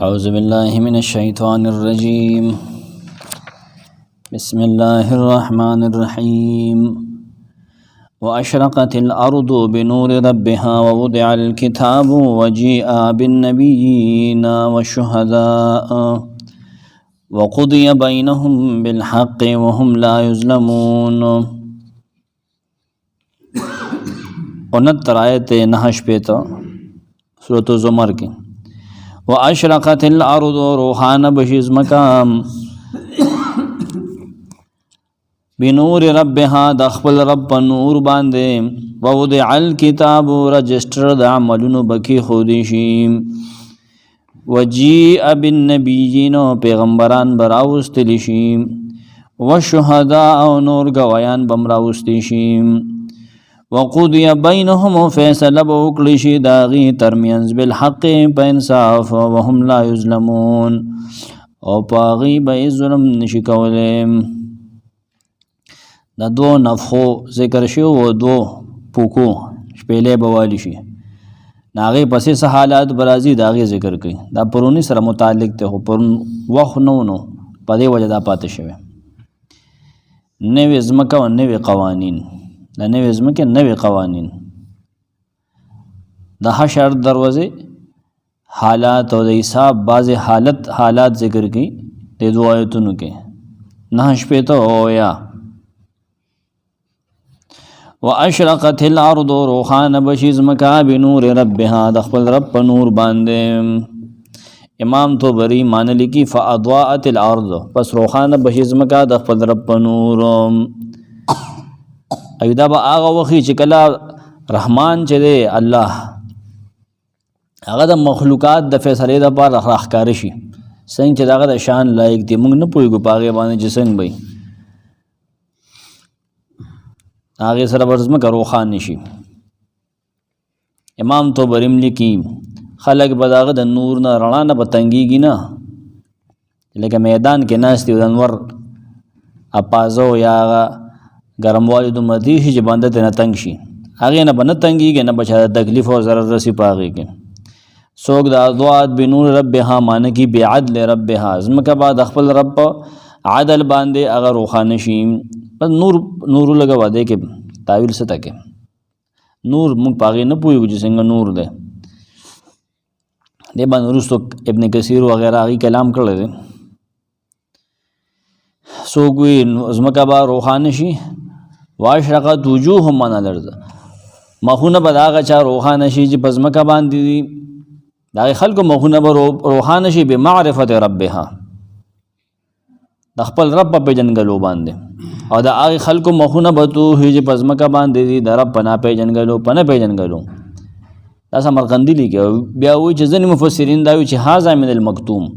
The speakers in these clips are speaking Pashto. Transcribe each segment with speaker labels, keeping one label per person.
Speaker 1: أعوذ بالله من الشيطان الرجيم بسم الله الرحمن الرحيم وأشرقت الأرض بنور ربها ووضع الكتاب وجيء بالنبيين والشهداء وقضي بينهم بالحق وهم لا يظلمون 69 آیت 9 سورة زمر کی واشرقت الارض روحان بشیز مقام بنور ربها دخل رب نور باندے ووضع الكتاب رجسٹر د عملونو بکی خودشیم وجیء بالنبیین پیغمبران براوستلشیم والشهداء نور گویان بمراوستشیم وقضی بینهم فیصله بوکړي شي داغي ترمنځ بالحق په انصاف وهم لا یظلمون او پاغي به ظلم نشي کولای. د دو نفخو ذکر شو و دو پوکو شپېلې بوالی شي ناغي پسې سه حالات برازي داغي ذکر کوي دا پرونی سره متعلق ته خو پر وخت نو په دې وجه دا پاتې شوی نوې ځمکه او نوې قوانین د نوې ځمکې نوې قوانین د حشر دروازې حالات او د حساب بعض حالات ذکر کړي د دوه آیتونو کې 9 او یا واشرقت الارض روحان بشی ځمکه بنور ربها د خپل رب په نور باندې امام طبری مان لیکي فاضاءت الارض پس روحان بشی ځمکه د خپل رب په نور ایدا با آغا وخی چې کله رحمان چې دی الله هغه د مخلوقات د فیصله د پاره راخکار شي څنګه چې داغه د شان لایق دی موږ نه پوهیږو پاغه باندې چې څنګه وي هغه سره ورزمه روخان نشي. امام طبری لیکي خلق بداغه د نور نه رڼا نه بتنګيږي نه لکه میدان کې ناس دی د انور اپازو یا ګرموالی د مدي چې باندې ته نه تنگ شي هغه نه بنه تنګيږي نه بچا تکلیف او ضرر رسی پاږي کې سوګ د ازوات بنور ربها مان کی بعدل ربها زمکه بعد خپل رب عدل باندې هغه روخانه شي بس نور لګوا دې کې تعویل ست کې نور موږ پاږي نه پويږو چې څنګه نور ده دې باندې ورستو ابن کثیر وغیرہ هغه کلام کړل دي سوګوي زمکه با روخانه شي واشرقت وجوههم من الارض مخونه بداغه چا روحانه شي چې پزمکه باندې دي دا خلکو مخونه به روحانه شي به معرفت ربها د خپل رب په جنګلو باندې او دا هغه خلکو مخونه به تو چې پزمکه باندې دي د رب پنا په جنګلو دا سمرقندی لیکي بیا وی چې ځینې مفسرین دا وی چې هاذا من المکتوم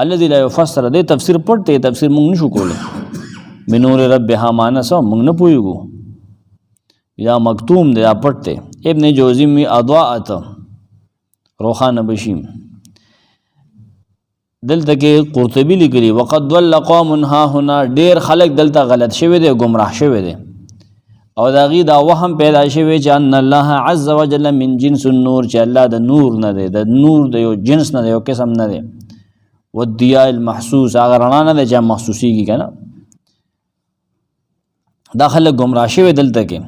Speaker 1: الذي لا يفسر دې تفسیر پړته تفسیر مونږ نشو کولای بنور ربها مانسو مونږ نه پويګو یا مکتوم دې پټته ابن جوزی می اضاءت روحانه بشیم دلته کې قرطبی لیکلی وقد ضل قوم ها هنا ډیر خلق دلته غلط شوی دی گمراه شوی دی او دا غي دا وهم پیدا شوی چې ان الله عز وجل من جنس النور چې الله د نور نه دی د نور د یو جنس نه دی یو قسم نه دی والضياء المحسوس اگر رڼا نه ده چې محسوسيږي کنه داخله گمراه شوی دلته کې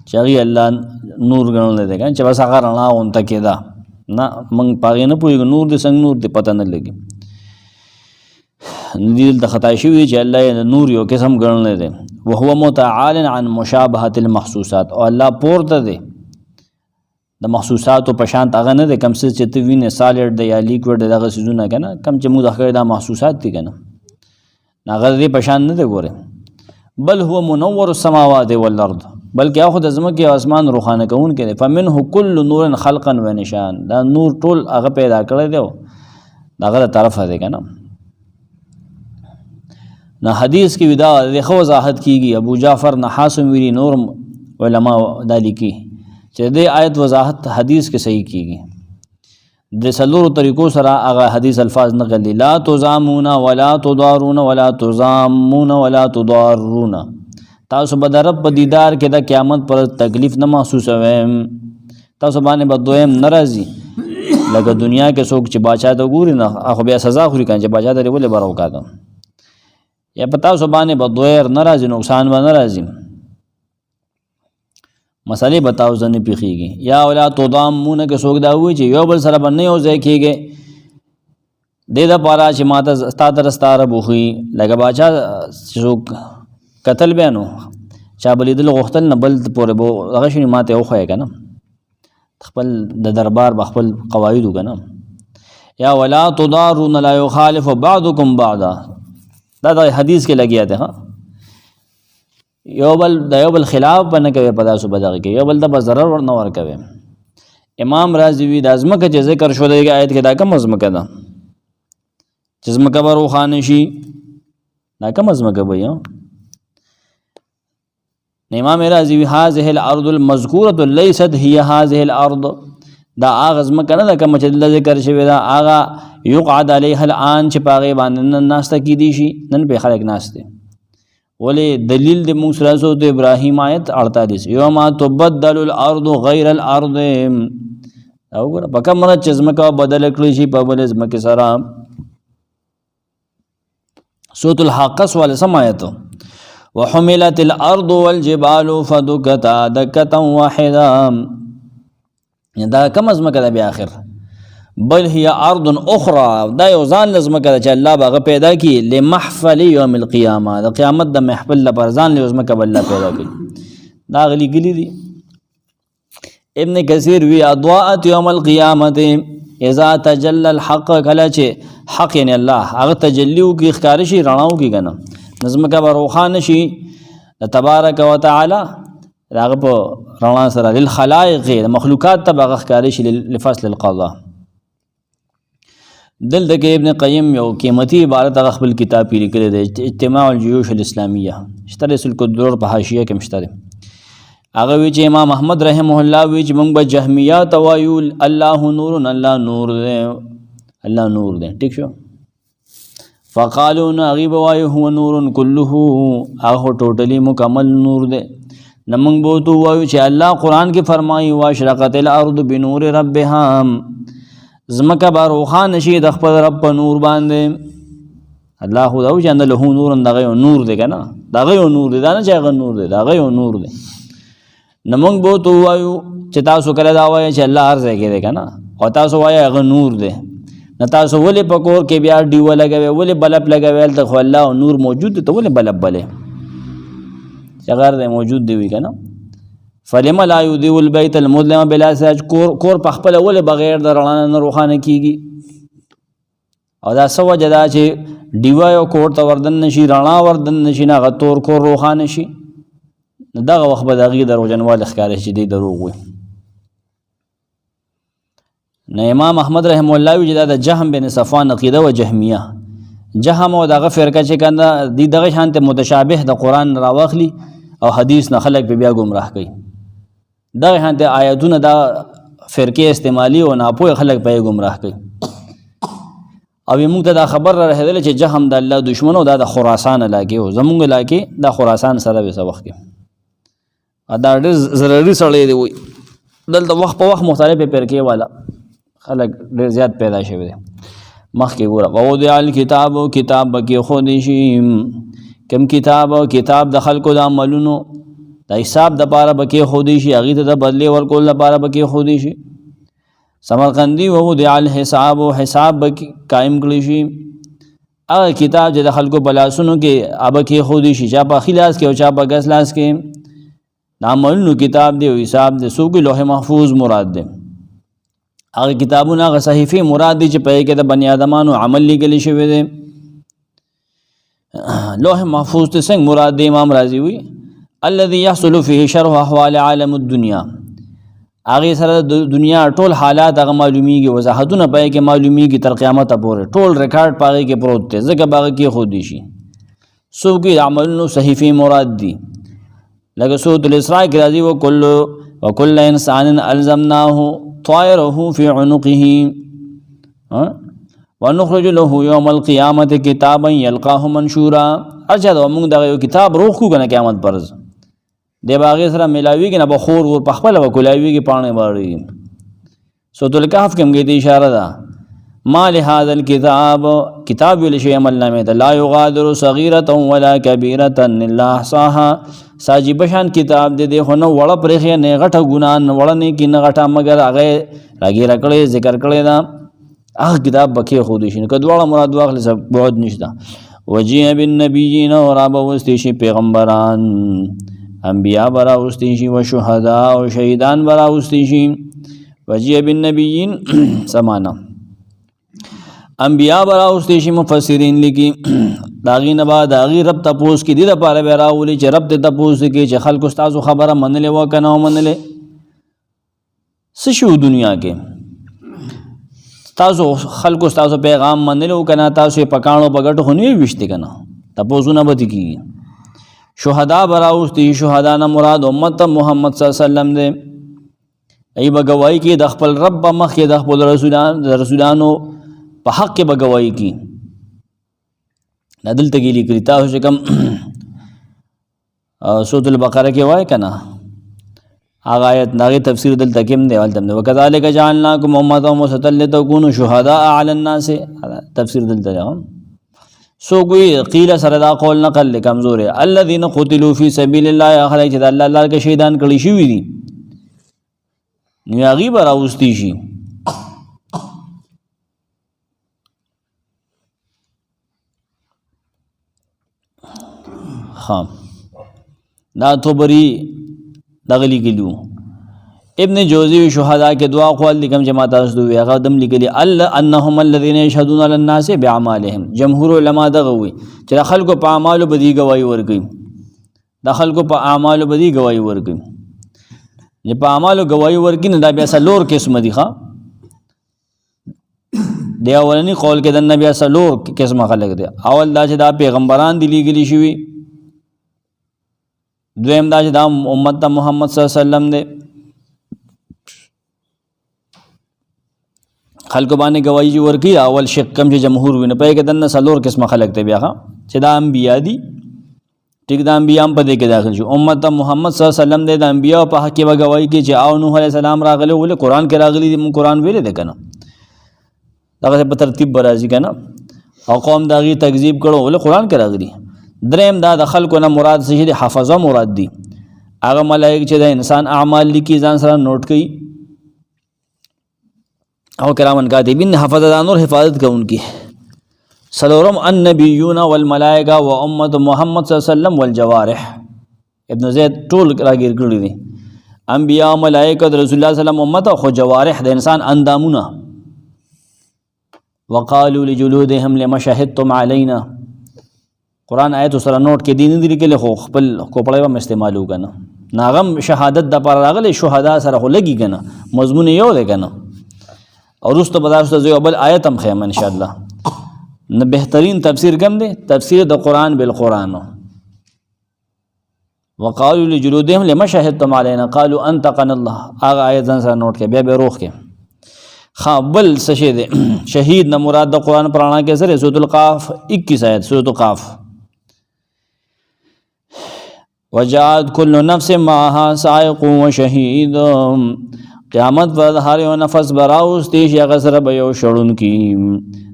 Speaker 1: چې الله نور غنول دی کنه چې بس هغه رڼا اونته کې دا نه موږ پاغې نه پوهیږو نور دې څنګه نور دې پته نه لګي دې د خطا شوی چې الله نور یو قسم غنول دی وهو متعال عن مشابهه المحسوسات او الله پورته دی د محسوسات او پشانت هغه نه د کم څه چې ته وینې سالډ د یا لیکوډ دغه سيزونه کنه کم چې موږ دغه د محسوسات دي کنه هغه دې پشان نه دی ګوره بل هو منور السماوات والارض بلکې هغه د زمکه او اسمان روخانه کون کې فمنه كل نور خلقا ونشان دا نور ټول هغه پیدا کړی دی دغه طرفه دی کنه نه حدیث کې ودا د خو وضاحت کیږي ابو جعفر نحاسم ویری نور علما دالی کی چې دې آیت وضاحت حدیث کې صحیح کیږي د سلورو طریقو سره هغه حدیث الفاظ نقلی لا تزامون ولا تضارون ولا تزامون ولا تضارون تاسو به د رب په دیدار کې د قیامت پر تکلیف نه محسوسوي تاسو باندې به دویم ناراضي لکه دنیا کې څوک چې باچا ته ګوري نه خو بیا سزا خوري کنه چې باچا ته ولې بر وکاته یا پتا سو باندې بدویر ناراضي نقصان به ناراضي مسئلے بتاو ځنه پیخیږي یا ولا تضامون کې څوک دا وایي چې یو بل سره باندې یو ځای کېږي د دا پارا چې ماته ستاره ستاره بوخي لکه باچا څوک قتل بیانو چا بلیدل غختل نه بل پورې بو هغه شنو ماته او خوای کنه خپل د دربار بخپل قواعد وکنه یا ولا تضارون لا يخالف بعضكم بعضا دا د حدیث کې لګیا ده ها یو بل خلاف بنه کوي پدا سو بدغه کې یو بل د ضرر ور نه ور کوي امام رازی وی د ازمکه چې ذکر شو د آیت کې دا کوم ازمکه ده چې ازمکه ورو خان شي دا کوم ازمکه وي امام رازی وی هذه الارض المذکوره ليست هي هذه الارض دا اغاز مکنه دا کوم چې ذکر شوی دا اغا یقعد علیها الان چې پاغه باندې ناشته کی دي شي نن په خلک ناشته ولی دلیل د موسی رسول د ابراهیم آیت 48 یوم تبدل الارض غیر الارض او ګره پکه مر چې زمکه بدل کړی شي په بل زمکه سره سورۃ الحاقص ول سمایت وحملت الارض والجبال فدكتا دكه واحده دا کم زمکه ده بیا اخر بل هي ارض اخرى دا یو ځان لزمکه چې الله باغه پیدا کی لمحفل یوم القیامه د قیامت د محفل لپاره ځان لزمکه بل الله پیدا کی دا غلی گلی دي ابن کثیر وی اضاءت یوم القیامه اذا تجلى الحق کله چې حق یعنی الله هغه تجلیو کی ښکارشي رڼاو کی کنه نظمکه بروخان شي تبارک وتعالى راغه په رڼا سره للخلائق مخلوقات ته بغه ښکاري شي لفصل القضاء دلته کې ابن قیم یو قیمتي عبارت خپل کتاب کې لیکلی دی اجتماع الجيوش الاسلاميه اشتری سلک الدرر په حاشیه کې مشتری هغه وی چې امام احمد رحمه الله وی چې موږ به جهمیه توایو الله نور الله نور دی الله نور دی ٹھیک شو فقالوا غیب وای هو نور كله هغه ټوټلی مکمل نور دی نمنګ بوتو وایو چې الله قران کې فرمایي واشرقت الارض بنور ربها زمکه باروخان شي د خپل رب په نور باندې الله خو دا چې له نور دغه نور دی کنه دغه نور دی دا نه چې هغه نور دی دغه نور دی نمنګ بوتو وایو چې تاسو کله دا وایي چې الله هر ځای کې دی کنه او تاسو وایي هغه نور دی نه تاسو ولې پکور کې بیا دیو لګوي ولې بلب لګوي ته خو الله نور موجود دی ته ولې بلب بلې غیر ده موجود دی وی کنه فلما لا يذيب البيت المظلم بلا ساج کور په خپل ول بغیر د رڼا نه روخانه کیږي او دا سو جدا چې دیوا یو کور ته وردن نشي رڼا وردن نشي نه غتور کور روخانه شي دغه وخت به دغه دروژنوال ښکاري چې دی دروغ وي نه امام احمد رحم الله وی جدا د جهم بن صفوان عقیده و جهمیه جهم او دغه فرقه چې کنده دی دغه شانته متشابه د قران راوخلی او حدیث نه خلق به بیا گمراه کوي دغه شانته آیاتونه دا فرقه استعمالي او ناپوه خلق به گمراه کوي او موږ ته دا خبر را رسیدل چې جهم د الله دشمن او د خراسان علاقه او زمونږ علاقه د خراسان سره به سبق کې دا ډېر ضروري سړی دی وي دلته وخت په وخت مختلفه فرقه والا خلق ډېر زیات پیدا شوی دی مخکې ګوره ووضع الکتاب کتاب بکی خودی شي کم کتاب د خلکو د عملونو د حساب د پاره بکی خودی شي هغه ته د بدلی ورکول لپاره بکی خودی شي سمرقندی ووضع الحساب حساب بکی قائم کړی شي هغه کتاب چې د خلکو بلاسونو کې ابکی خودی شي چا په خلاص کې او چا په غسلاس کې د عملونو کتاب دی او حساب د سوق لوح محفوظ مراد دی هغه کتابونه هغه صحیفه مراد دي چې په کې د بنی آدمانو عمل لګل شوی دی لوح محفوظ ته څنګه مراد دی امام رازی وی الذي يحصل فيه شرح احوال عالم الدنيا هغه سره د دنیا ټول حالات هغه معلومیږي وضاحتونه پای کې معلومیږي تر قیامت پورې ټول ریکارډ پای کې پروت دی ځکه باغ کې خود دي شي سو کې عملونو صحیفه مراد دي لکه سورۃ الاسراء کې راځي وكل انسان الزمناه طائره في عنقه ونخرج له يوم القيامه كتابا يلقاه منشورا اجد موږ دغه کتاب روح کو کنه قیامت پرز دی باغ سره ملاویږي نه بخور ور پخپل وکولایویږي پانه باندې سورۃ الکهف کې موږ ته اشاره ده ما لهذا الكتاب کتاب ویل شي عمل نامه ده لا یغادر صغیرة ولا کبیرة الا احصاها ساجي بشان کتاب دې خو نو وړه پرې نه غټه ګناه نه وړه نه کې نه غټه مگر هغه راګي راکړې ذکر کړې دا هغه کتاب بکې خو دې شي کډواله مراد واخلې سب بعد نشته وجیه بالنبیین اور ابا واستشی پیغمبران انبیاء برا واستشی و شهدا او شهیدان برا واستشی وجیه بالنبیین سمانا انبیاء برا واستشی مفسرین لکی داغی نبا داغی رب تپوس کی دی دا پارا بیراولی چه رب تپوس کی چه خلق استازو خبره منلے وکناو منلے سشو دنیا کے تاسو خلق تاسو پیغام منلو کنا تاسو پکانو پګټو خو نه وشته کنا تاسو نه بد کی شهدا براوستی شهدا نه مراد امت محمد صلی الله علیه وسلم دے ای بغوای کی د خپل رب مخ د خپل رسولانو په حق کې بغوای کی ندل تګیلی کړی تاسو کم سورۃ البقره کې وای کنا هغه آیت ناغي تفسیر دل تکیم دی ولتم نو وکذالک جعلناکم امه وسطا لتكونوا شهداء علی الناس تفسیر دل تکیم سو کوئی قیل سردا قول نقل کمزور ہے الذين قتلوا فی سبیل الله اخرج الله کے شهیدان کړي شوی دي نو هغه براوستی شي ها نا تو بری دغلی گلیو ابن جوزی شهدا کے دعا قول لکم جماعت اسدو هغه دم لګلی انهم الذين يشهدون على الناس باعمالهم جمهور علما دغوي چې خلکو په اعمالو بدی گواہی ورکړي د خلکو په اعمالو بدی گواہی ورکړي چې په اعمالو گواہی ورکړي نه دا بیا سلور قسم دي ښا دی اولنی قول کې د نبی سلور قسم خلک دي اول دا چې دا پیغمبران دی لګلی شوی دویم دا چې دا امت محمد صلی الله علیه وسلم دے خلق باندې گواہی جو ورکی اول شق کم چې جمهور وینه پې کې دنه سلور قسم خلق ته بیا چې دا انبیا دي ټیک دا انبیا هم په دې کې داخل شو امت محمد صلی الله علیه وسلم دے د انبیا په حق کې گواہی کې چې او نوح علیہ السلام راغله ول قرآن کې راغلي دي مون قرآن ویل دي کنه دا په ترتیب برازي کنه او قوم داغي تکذیب کړو ول قرآن کې راغلي دریم دا د خلکو نه مراد څه دي حفظه مراد دي هغه ملائک چې د انسان اعمال لیکي ځان سره نوٹ کړي او کرامن کاتبین حفظه د نور حفاظت کوونکی سلورم النبیون والملائکه و امه محمد صلی الله علیه وسلم والجوارح ابن زید ټول راګیر کړی دي انبیاء ملائکه د رسول الله صلی الله علیه وسلم امه او جوارح د انسان اندامونه وقالوا لجلودهم لما شهدتم علينا قرآن آیت سره نوٹ کې دین دي کې خو خپل کوپړې هم استعمالو کنه ناغم شهادت د پر راغله شهدا سره خو لګي کنه مضمون یو دی کنه اور رست بداشت زو بل آیت هم خیم ان شاء الله نه بهترین تفسیر کم دی تفسیر د قرآن بالقرآن وقالوا لجلودهم لما شهدتم علينا قالوا انطقنا الله هغه آیت سره نوٹ کې بیا به روح کې خابل سشه دی شهید نه مراد د قرآن پرانا کې سره سورۃ القاف 21 آیت سورۃ القاف وجاءت كل نفس معها سائق وشهيد قیامت پر هر یو نفس براوستی شي هغه سره به یو شړون کی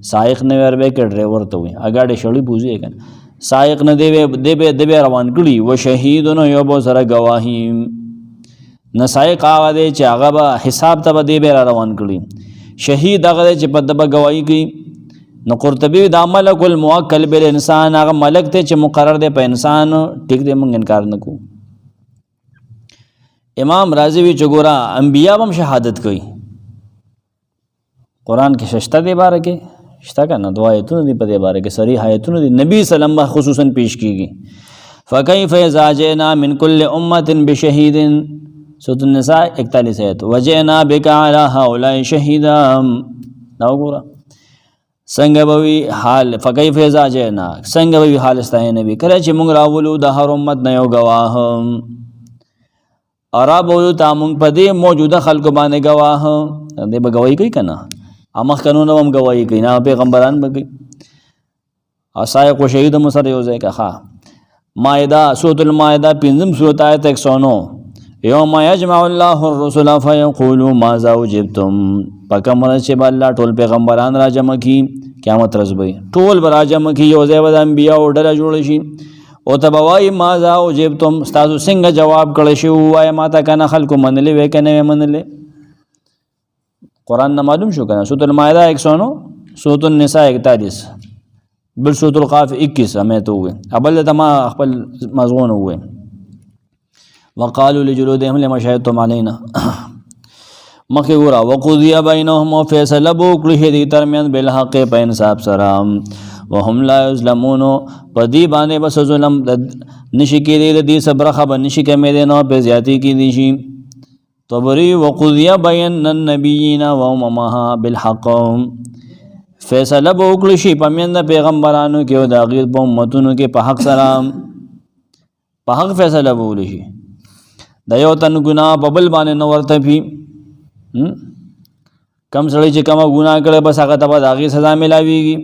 Speaker 1: سائق نه ور به کې ډرایور ته وي اګاډه شړی بوزي کنه سائق نه دی به روان کړي و شهید نو یو به سره گواهی نه سائق هغه دی چې هغه به حساب ته دی به روان کړي شهید هغه چې په دبه گواہی کوي نو قرطبی دا ملک الموکل بالانسان هغه ملک ته چې مقرر دی په انسان ټیک دی مونږ انکار نکو امام رازی وی چګورا انبیاء هم شهادت کوي قرآن کې ششته دی باره کې شته کنه دعایتونه دی په دې باره کې صریح آیتونه دی نبی سلام الله خصوصا پیش کیږي فکیف اذا جئنا من كل امه بشهید سورۃ النساء 41 آیت وجئنا بک علی هؤلاء شهیدا دا وګوره څنګه به حال فکیف اذا جئنا څنګه به حال استای نبی کله چې موږ راولو د هر امت نه یو گواه عربو تامون پدې موجوده خلق باندې گواه دې به گواہی کوي کنه امخ قانون هم گواہی کوي نه پیغمبران به کوي اسای کو شهید مسر یو ځای کا مائده سورۃ المائده 5 سورۃ آیت 109 یوم یجمع الله الرسل فیقول ماذا اجبتم پکم ورځ چې به الله ټول پیغمبران را جمع کي قیامت ورځ به ټول به را جمع کي یو ځای به د انبیاء ډله جوړه شي او ته به وایي ماذا اجبتم ستاسو څنګه جواب کړی شي ووایه ما ته که نه خلکو منلی وی که نه وی منلی قرآن نه معلوم شو که نه سورة المائده 109 سورة النساء 41 بل سورة القاف 21 همې ته ووایي بل ته ما خپل مضمون ووایي وقالوا لجلودهم لما شهدتم علينا مخکې ګوره وقضي بینهم او فیصله به وکړي شي دوی ترمنځ بالحق په انصاف سره وهم لا یظلمون په دې باندې بس ظلم نشي کېدی د دې څه برخه به نشي کمېدی نو پرې زیاتې کېدی شي طبري وقضي بین النبیین واممها بالحق فیصله به وکړي شي په منځ پیغمبرانو کې او د هغوی په امتونو کې په حق سره په حق فیصله به وکړي شي د یو تن ګناه په بل باندې نه ورته پي کم سړی چې کومه ګناه کړی بس هغه ته به د هغې سزا میلاویږي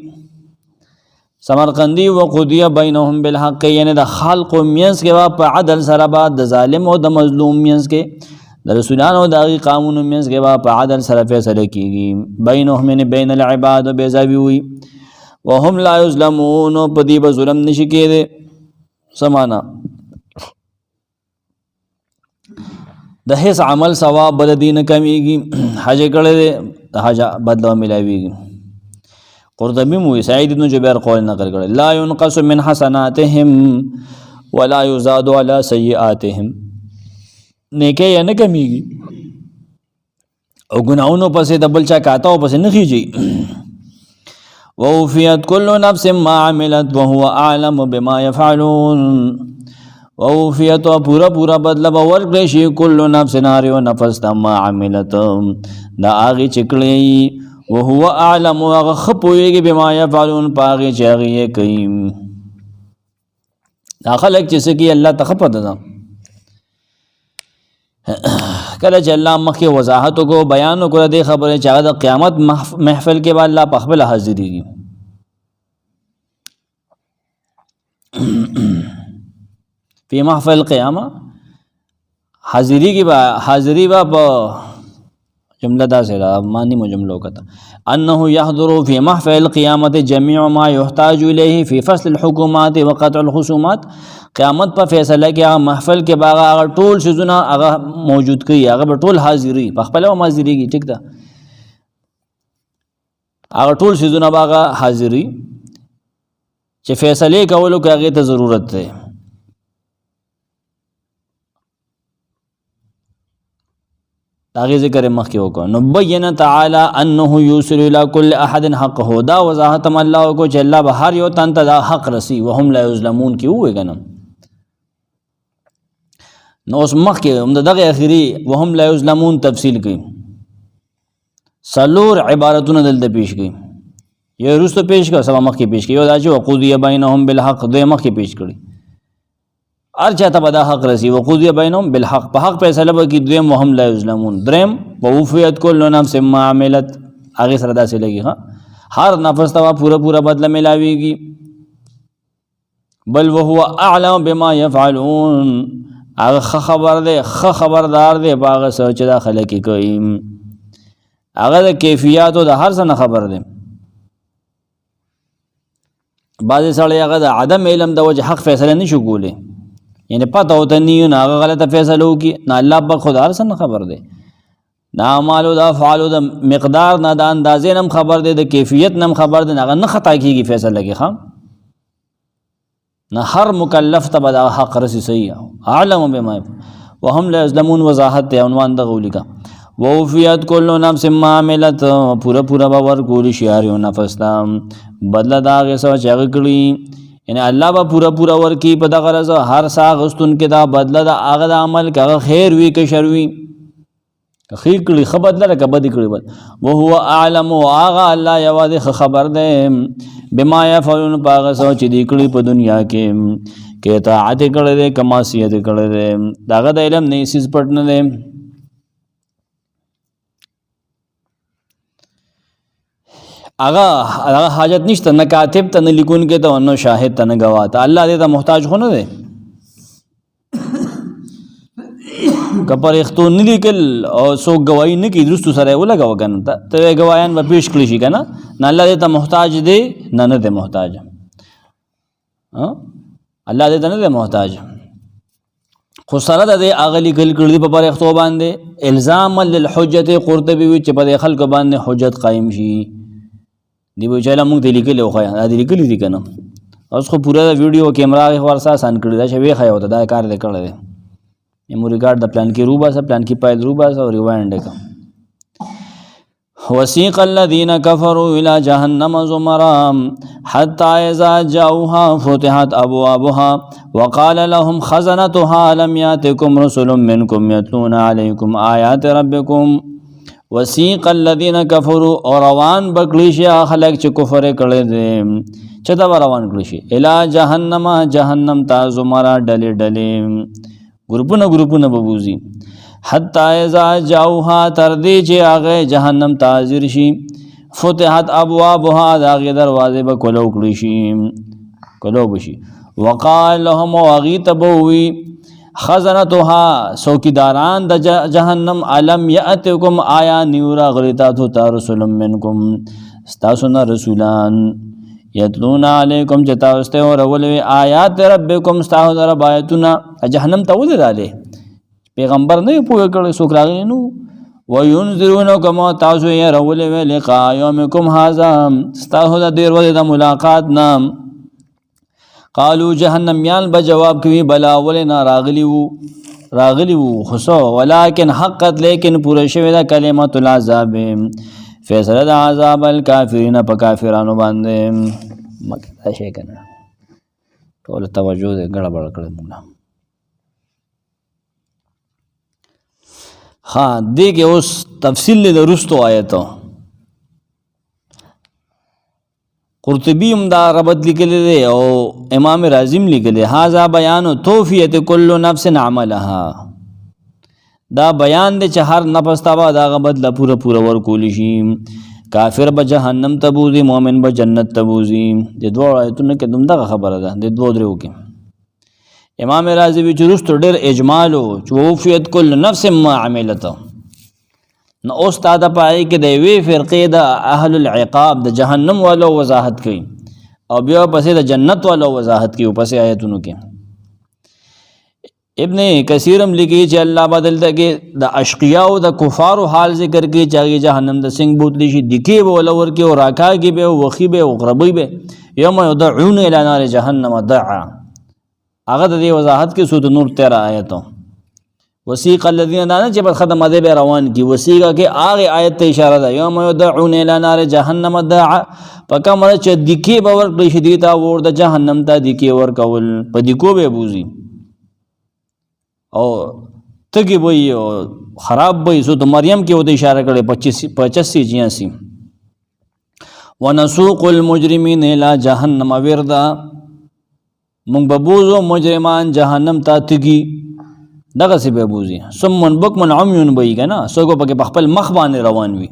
Speaker 1: سمرقندي وقضیه بینهم بالحق یعنی د خلقو منځ کې به په عدل سره به د ظالم او د مظلوم منځ کې د رسولانو د هغې قانونو منځ کې به په عدل سره فیصله کېږي بینهم یعنې بین العباد بېځاوي وي وهم لا یظلمون په دې به ظلم نشي کېدی څه معنا د هیڅ عمل ثواب بل دین کمیږي حج کړی دی د حج بدله ملاویږي قرطبي مو سعید بن جبیر قول نقل کړی لا ينقص من حسناتهم ولا يزاد على سيئاتهم نیکه یې نه کمیږي او ګناهونو پسې د بل چا کاته او پسې نه خیږي ووفیت كل نفس ما عملت وهو اعلم بما يفعلون ووفیت و پورا بدله به ورکړی شي کل نفس هر یو نفس ته ما عملت دا هغې چې کړی وهو اعلم هغه ښه پوهېږي بما یفعلون په هغې چې هغې یې کوي دا خلک چې څه کوي الله ته ښه پته ده کله چې الله مخکې وضاحت وکړو بیان وکړو دې خبرې چې هغه د قیامت محفل کې به الله په خپله حاضرېږي فی محفل قیامه حاضری با په جمله داسې ده معنی مو جمله وکړه انه يحضر في محفل القيامه جميع ما يحتاج اليه في فصل الحكومات وقطع الخصومات قیامت په فیصله کې هغه محفل کې باغ هغه ټول شزونه هغه موجود کوي هغه به ټول حاضری په خپل او حاضریږي ټیک ده هغه ټول شزونه باغ حاضری چې فیصله کولو کې هغه ته ضرورت ده داغه ذکر مخکې وکړو نو بین تعالی انه یوصل الى كل احد حقه دا وضاحت الله کو چې الله به هر یو تن ته حق رسی وهم لا یظلمون کی وې کنه نو اوس مخکې هم دغه اخیری وهم لا یظلمون تفصیل کړي سلور عبارتونه دلته پیش کړي یو رسته پیش کړه سبا مخکې پیش کړي یو دا چې وقضی بینهم بالحق دوی مخکې پیش کړي هر چاته به دا حق رسی وقضی بینهم بالحق په حق فیصله به کړي دویم وهم لا یظلمون دریم ووفیت کل نفس ما عملت هغې سره داسې لګي هر نفس ته پوره بدله ملاویږي بل وهو اعلم بما یفعلون هغه خبردار دی په هغه څه چې دا خلک یې کوي هغه د کیفیاتو د هر څه نه خبر دی بعضې سړی هغه د عدم علم د وجه حق فیصله نه شو کولی یعنی پته ورته نه نه هغه غلطه فیصله وکړي نه الله پاک خو د هر څه نه خبر دی د اعمالو د افعالو د مقدار نه د اندازې نه هم خبر دی د کیفیت نه هم خبر دی هغه نه خطا کېږي فیصله کې نه هر مکلف ته به د حق رسی صحیح اعلم بما وهم لا یظلمون وضاحت دی عنوان دغه ولیکه ووفیت کل نفس ما عملت پوره به ورکولی شي هر یو نفس ته بدله د هغې څه چې هغه کړي یعنی الله به پوره ورکي په دغه غرض هر سا اخیستونکي دا بدله د هغه د عمل که هغه خیر وي که شر وي که خیر کړي ښه بدله ده که بدې کړي بد وهو اعلم هغه الله یوازې ښه خبر دی بما یفعلون په هغه څه چې دوی کړي په دنیا کې که اطاعت یې کړی دی که معصیت یې کړی دی د هغه د علم نه هیڅ پټ نه دی هغه حاجت نشته نه کاتب ته نه لیکونکي ته نه شاهد ته نه ګواه ته الله دې ته محتاج خو نه دی که پرښتو نه لیکل او څوک ګواهي نه کوي درستو سره یې ولګوه که نه ته ګواهیان به پیش کړي شي که نه الله دې ته محتاج دی نه دی محتاج الله دې ته نه دی محتاج خو سره د دې هغه لیکل کړي په پرښتو باندې الزاما للحجت قرطبي وي چې په دې خلکو باندې حجت قایم شي دی به چې موږ دې لیکلي وخایه دا دې لیکلي دي که نه اوس خو پوره د ویډیو کیمرا ورسه آسان کړي دا چې ویښه وته دا کار دې کړی دی میموري کارت د پلان کې روباسه پلان کې پایل روباسه او ریوایند وکړه وسیق الذين كفروا الى جهنم زمرا حتى اذا جاءوها فتحت ابوابها وقال لهم خزنتها لم ياتكم رسل منكم يتلون عليكم آيات ربكم وسیق الذين كفروا اور روان بکلی شي خلق چې کفر کړي دي چې دا روان کړي شي الى جهنم تا زمرا ډلې ډلې ګروپونه ببوزي حتی اذا جاؤها تر دې چې هغه جهنم ته حاضر شي فتحت ابوابها د هغې دروازې به کلو کړي شي کلو بشي وقال لهم هغې ته به ووي خزنتها څوکیداران د جهنم الم یأتکم آیا نیو راغلي تاسو ته رسول منکم ستاسو نه رسولان یتلون علیکم چې تاسو ته اورولوي آیات ربکم ستاسو د رب آیتونه جهنم ته ولې راغلي پیغمبر نه پوهه کړی څوک راغلی نو وینذرونکم تاسو یې اورولوي لقاء یومکم هذا ستاسو د دې ورځې د ملاقات نام قالو جهنميان به جواب کوي بلا ولنا راغلی وو خصو ولکن حقت لیکن پوره شوی دا کلمت العذاب فیصله د عذاب الکافرین په کافرانو باندې مکه شي کنه ټول توجه دې ګړبړ کړې موږ ها دې کې اوس تفصیل له رستو آیتو قرطبی هم دا ربط لیکلی دی او امام رازیم لیکلی هذا بیان توفیت کل نفس عملها دا بیان دی چې هر نفس تبا دا بدله پوره ورکولی شي کافر به جهنم ته بوځي مؤمن به جنت ته بوځي د دوه آیتونو کې دغه خبره ده د دوه درو کې امام رازی وی چې وروسته ډېر اجمال و چې وفیت کل نفس ما عملت نو اوس تا د پای کې د یوې فرقې د اهل العقاب د جهنم والو وضاحت کوي او بیا پسې د جنت والو وضاحت کوي پسې آیتونو کې ابن کثیر هم لیکي چې الله بدلته کې د اشقیا او د کفارو حال ذکر کوي چې هغه جهنم د سنگ بوتلی شي دکی به ولور کې او راکا کې به وخی به او غربي به یوم يدعون الى نار جهنم دعا هغه د دې وضاحت کې سورۃ نور 13 آیتو وسیق الذين نه چې په خدمت به روان کی وسیقه کې هغه آیت ته اشاره ده یوم يدعون الى نار جهنم دعا پکه مړ چې دکی به ورکړي شي دیتا ور د جهنم ته دکی ور کول په دکو به بوزي او تګي وي او خراب وي سورۃ مریم کې وته اشاره کړي 85 86 ونسوق المجرمين الى جهنم وردا مونږ به بوزو مجرمان جهنم ته تګي دغه سی به بوزي سمون بکمن عميون وي کنه سوګو پکې خپل مخ باندې روان وي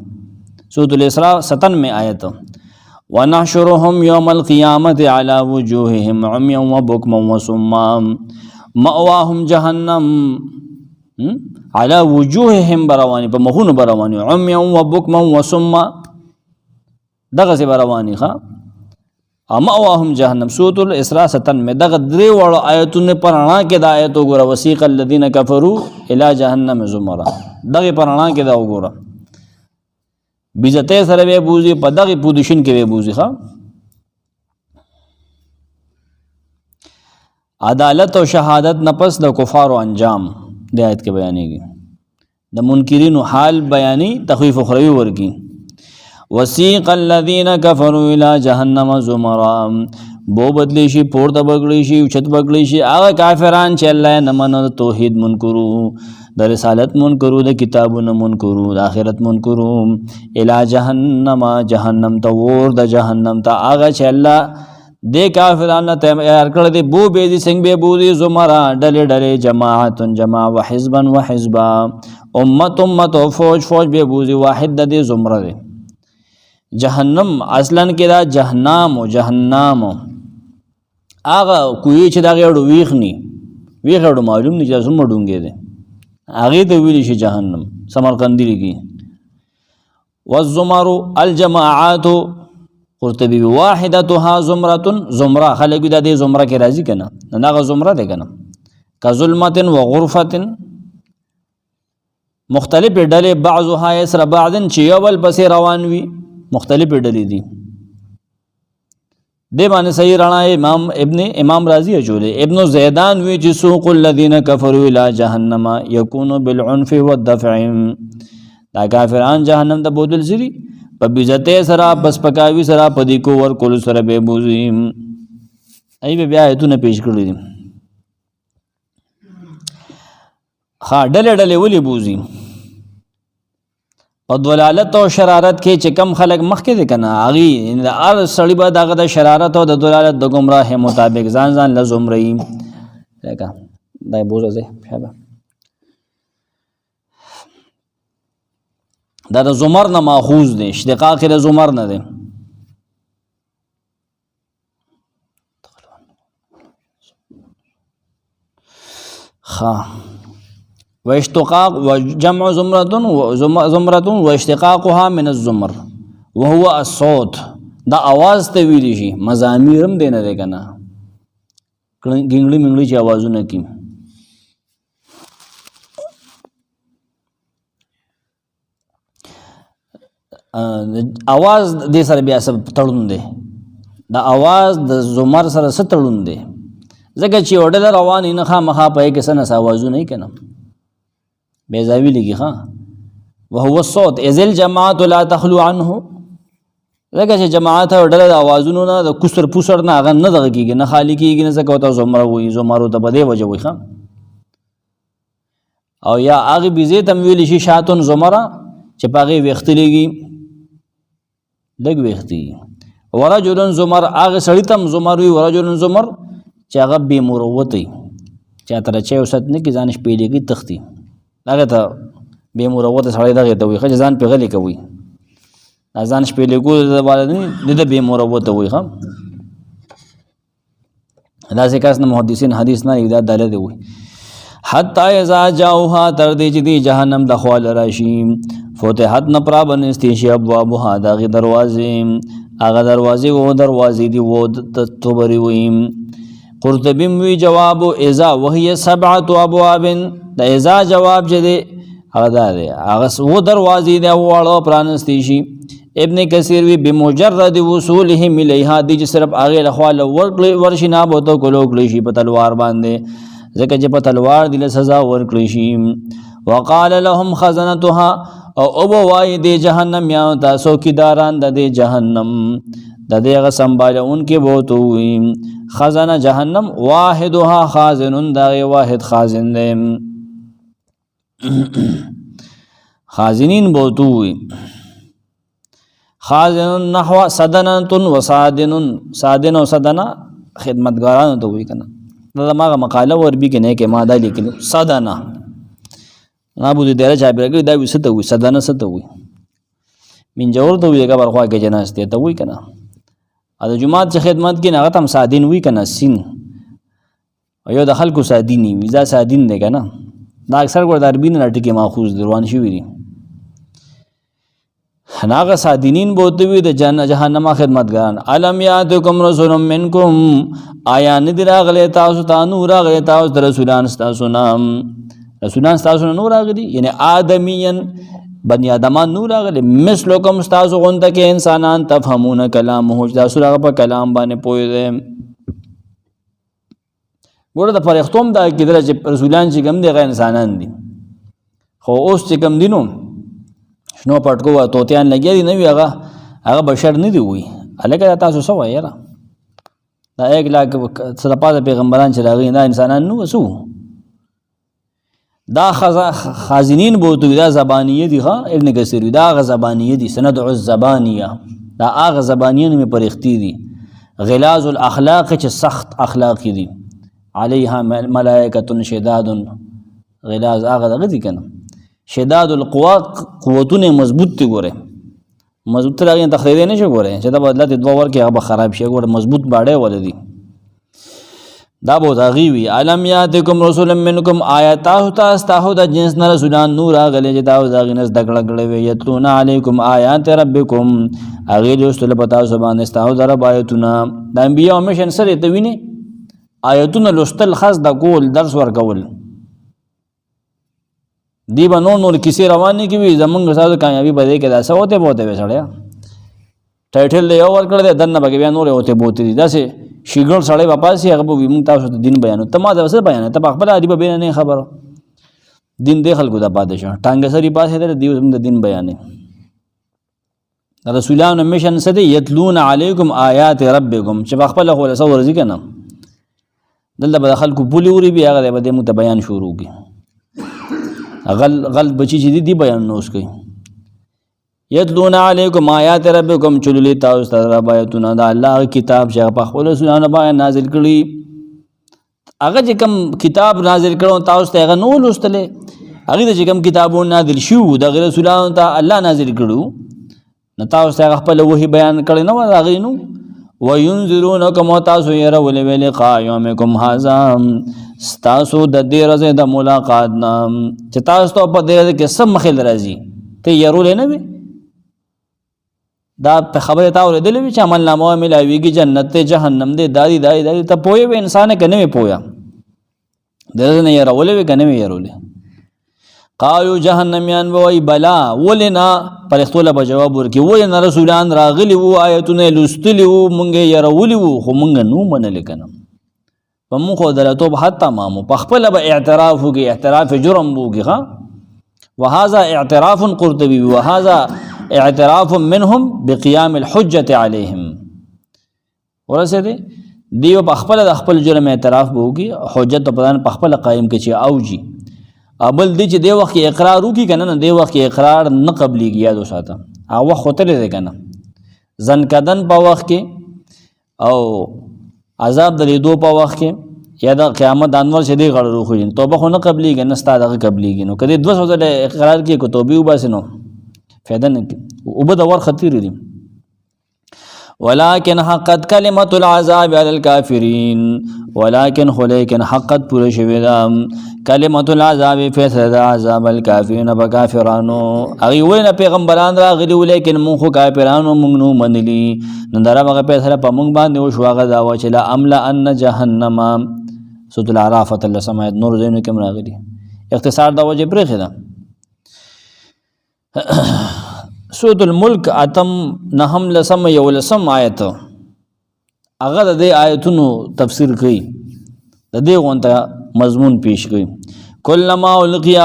Speaker 1: سورۃ الاسراء 97 آیت ونحشرهم يوم القيامه على وجوههم عميا وبكما وصما مأواهم جهنم على وجوههم برواني په مخونو برواني عميا وبكما وصما دغه سی برواني ښا مأواهم جهنم سورۃ الاسراء 97 دغه درې وړو آیتونه پرانا کې د آیت وګوره وسیق الذين كفروا الى جهنم زمرا دغه پرانا کې دا وګوره بیزته سره به بوزي په دغه پوزیشن کې به بوزي ښا عدالت او شهادت نفس د کفار او انجام د آیت کې بیانېږي د منکرین حال بیانې تخویف اخروی ورکی وسیق الذين كفروا الى جهنم زمرا بو بدلی شي پورته بغلی شي اوچت بغلی شي هغه کافران چې الله نه منو توحید منکرو د رسالت منکرو د کتابونو منکرو د آخرت منکرو الى جهنم ته ور د جهنم ته هغه چې الله د کافرانو ته یار کړ دي بو به دي څنګه به بو دي زمرا ډلې جماعت وحزبا امه فوج به بو دي واحد د زمره دي جهنم اصلا کې دا جهنم هغه کوی چې دا غړو ویخني معلوم نه چې زموږ ډونګې دي هغې ته ویلی شي جهنم. سمرقندي لیکي والزمر الجماعات قرطبي واحدتها زمرة زمره خلق دا دې زمره کې راځي که نه هغه زمره دی که نه که ظلمت و غرفت مختلف ډلې بعضها یسر بعض چې یو بل پسې روان وي مختلف ډلې دي دې باندې صحیح رڼا امام رازي اچولې ابن زیدان وی چې سوق الذين كفروا الى جهنم يكون بالعنف والدفع دا کافران جهنم ته بودل سری په بیزته سره بس پکاوي سره پدې کو ور کول سره به بوزي ای بیا ایتونه پیش کړل دي ها ډلې ولې بوزي په ضلالت او شرارت کې چې کم خلک مخکې دي کنه اغي هر سړی به دغه د شرارت او د ضلالت د گمراه مطابق ځان لزمري لکه دای بوزه زه شابه دا د زمر نه ماخوذ دی اشتقاق د زمر نه دی خا واشتقاق وجمع زمرة واشتقاقها من الزمر وهو الصوت دا आवाज ته ویلی شي مزامیرم دی نه دی کنه ګنګړي منګړي چې आवाजونه کوي आवाज دې سره بیا سب تړون دی دا आवाज د زمر سره څه تړون دی ځکه چې وړل روان نه خامخا پې کې سن आवाजونه نه کنه بیزاوی لګي ها وهو الصوت ازل جماعت لا تخلو عنه لکه چې جماعت وړل आवाजونه نه د کسر پوسر نه غن نه دغه کیږي نه خالی کیږي نه څه کوته زمر وي زمرو ته بده وجه وي ها او یا هغه بيزه تم ویل شي شاتون زمره چې پاغي وختلېږي دغ وختي ورجلن زمر هغه سړی تم زمر وي ورجلن زمر چې هغه به مروتي چې تر چې اوسط نه کی ځانش پیلېږي تختی هغه ته به مروت سړی دغه ته وي خو ځان په غلي کوي ځانش پیلېګو د والدین د به مروت وي هم دا ځکه چې محدثین حدیث نه دا داله دی وي حتی اذا جاءوها تر دې چې دی جهنم د خوا راشي فتحت نپرا بنستی شي ابوابها دغه دروازې هغه دروازې دی و توبري وي قرطبي وی جواب اذا وهي سبعه ابواب د اذا جواب چې دی هغه دی هغه و دروازې دی واړو پرانستی شي ابن کثیر وی بمجرد وصولهم الیها دی چې صرف هغه لخوا ورشنا بوته کولو کلی شي په تلوار باندې ځکه چې په تلوار دی له سزا ورکړي شي وقال لهم خزنتها او وای دی جهنم یا تاسو کی داران د جهنم د دې سنبالون کې بوته وي خزانه جهنم واحدها خازن دا واحد خازن دی خازنین بوته وي خازن نحو صدنه و صادن او صدنه خدمتګارانو ته وي کنه دا ما مقاله وربي کې نه کې ما دا لیکلو صدنه ابو دې دره چا برګ دا وسته وي صدنه ست وي من جوړ ته وي هغه برخوا کې جناسته ته وي کنه ا د جمعات چې خدمت کې نه غتم صادین وي کنه سین یو د خلکو صادینی وي دا صادین دی کنه دا اکثر ګور دربین لټ کې ماخوذ دروان شي وي هناغه صادینین بوته وي د جهنم خدمتګاران علم یاتکم رسول منکم آیا ندرا غلی تاسو ته نور غلی تاسو رسولان تاسو نام رسولان تاسو نور غلی یعنی آدمین بنی آدمان نور غلی مثلکم تاسو غونډه کې انسانان تفهمون کلام هو تاسو هغه په کلام باندې پوي دي ګوره د فرښتوم دا کې درجه رسولان چې کوم دي غیر انسانان دي خو اوس چې کوم دینو شنو پټکو توتیان لګیا دي نه وی هغه بشر نه دی وي الګا تاسو سو وایره دا 1 لاکھ سره پاده پیغمبران چې راغلي دا انسانان نو وسو دا خازنین بوته دا زبانیه دي ها ابن کثیر دا زبانیه دي سند الزبانیه دا هغه زبانیه نه پرختی دي غلاظ الاخلاق چې سخت اخلاق دي علیها ملائکه شداد غلاظ هغه دي کنه شداد القوا قوتونه مضبوط دي ګوره مضبوط راغی تخریب نه شي ګوره چې دا بدله د دوه ور کې هغه خراب شي ګوره مضبوط باډه ولدي دا به هغوی وي الم یاتکم رسول منکم آیا تاسو د جنس نه رسولان نور راغلي چې تاسو د هغې نه زده کړه کړې وي یتلون علیکم آیات ربکم هغې لوستل په تاسو باندې ستاسو د رب آیتونه د انبیاء مشن سره ته وینې آیتونه لوستل خاص د کول درس ورکول دی به نور کیسې روانې کې وي زمونږ ستاسو کامیابي به دی کې دا څه وته بوته وي سړی ټایټل دی یو ورکړی دی دننه به بیا نورې وتې بوتې دي داسې شیګړ سړی به پاسې هغه به وي موږ تاسو ته دین بیانو ته ما د څه بیانوې ته په خپله عادي به بیانې خبره دین دې خلکو ته پاتې شه ټانګه سري پاسې دی دی زموږ د دین بیانې رسولانو مشن څه دی یتلون علیکم آیات ربکم چې په خپله خو له څه ورځي که نه دلته به د خلکو پولې وري وي هغه دی به دې موږ ته بیان شروع کړي غل بچي چې دی بیان نه اوس کوي یتلون علیکم آیات ربکم چلولی تاسو ته رب آیتونه د الله کتاب چې په خپلو رسولانو باندې نازل کړي هغه چې کوم کتاب نازل کړو تاسو ته هغه نو لوستلی هغې ته چې کوم کتابونه نازل شوي د هغې رسولانو ته الله نازل کړو نو تاسو ته هغه خپله وحي بیان کړی نه وه د هغې نو وینذرونکم او تاسو یېرولې وې لقاء یومکم هذا ستاسو د دې ورځې د ملاقات نه چې تاسو ته په دې ورځ کې څه مخې راځي ته یېرولې نه وې دا په خبره تا اورېدلې وي چې عملنامه ملاویږي جنت دی جهنم دی دا دي ته پوهې وې انسان که نه وې پوهه د ورځې نه یېرولې وې که نه وې یېرولې قالو جهنمیان به وایي بلا ولې نه فرښتو له به جواب ورکړي ولې نه رسولان راغلي وو آیتونه یې لوستلي وو مونږ یې یېرولي وو خو مونږ نو منلې که نه په مونږ خو دلتوب حد تمامو په خپله به اعتراف وکړي اعتراف جرم به وکړي ښه وهذا اعتراف قرطبي وهذا اعتراف منهم بقیام الحجة علیهم ورسېدې دیو په خپله د خپل جرم اعتراف به وکړي حجت په ځان په خپله قایم کړي چې اوجي بل دی چې دی وخت کې اقرار وکړي که نه دی وخت کې اقرار نه قبلیږي یاد وساته هغه وخت ختلی دی که نه زنکدن په وخت کې او عذاب د لیدو په وخت کې یا د قیامت د انور چې دی غړ روخوي توبه خو نه قبلیږي نه ستا دغه قبلیږي نو که دی 200 ځله اقرار کړي که توبې وباسي نو فایده نه کوي اوبه د ور خطیر دي ولكن حقت کلمت العذاب على الكافرین لیکن حقت پوره شوې ده کلمت العذاب فیصله د عذاب الکافرین په کافرانو هغې وایي نه پیغمبران راغلي وو لیکن مونږ خو کافرانو مونږ نو منلي نو د رب هغه فیصله په مونږ باندې وشو هغه دا وه چې لاملأن جهنم سورة الاعراف 13 آیت نور ځایونو کې هم راغلي اختصار دا وجه پرېښې ده سورة الملک اتم نهم لسم یولسم آیت هغه د دې آیتونو تفسیر کوي د دې غونته مضمون پیش کوي کلما القی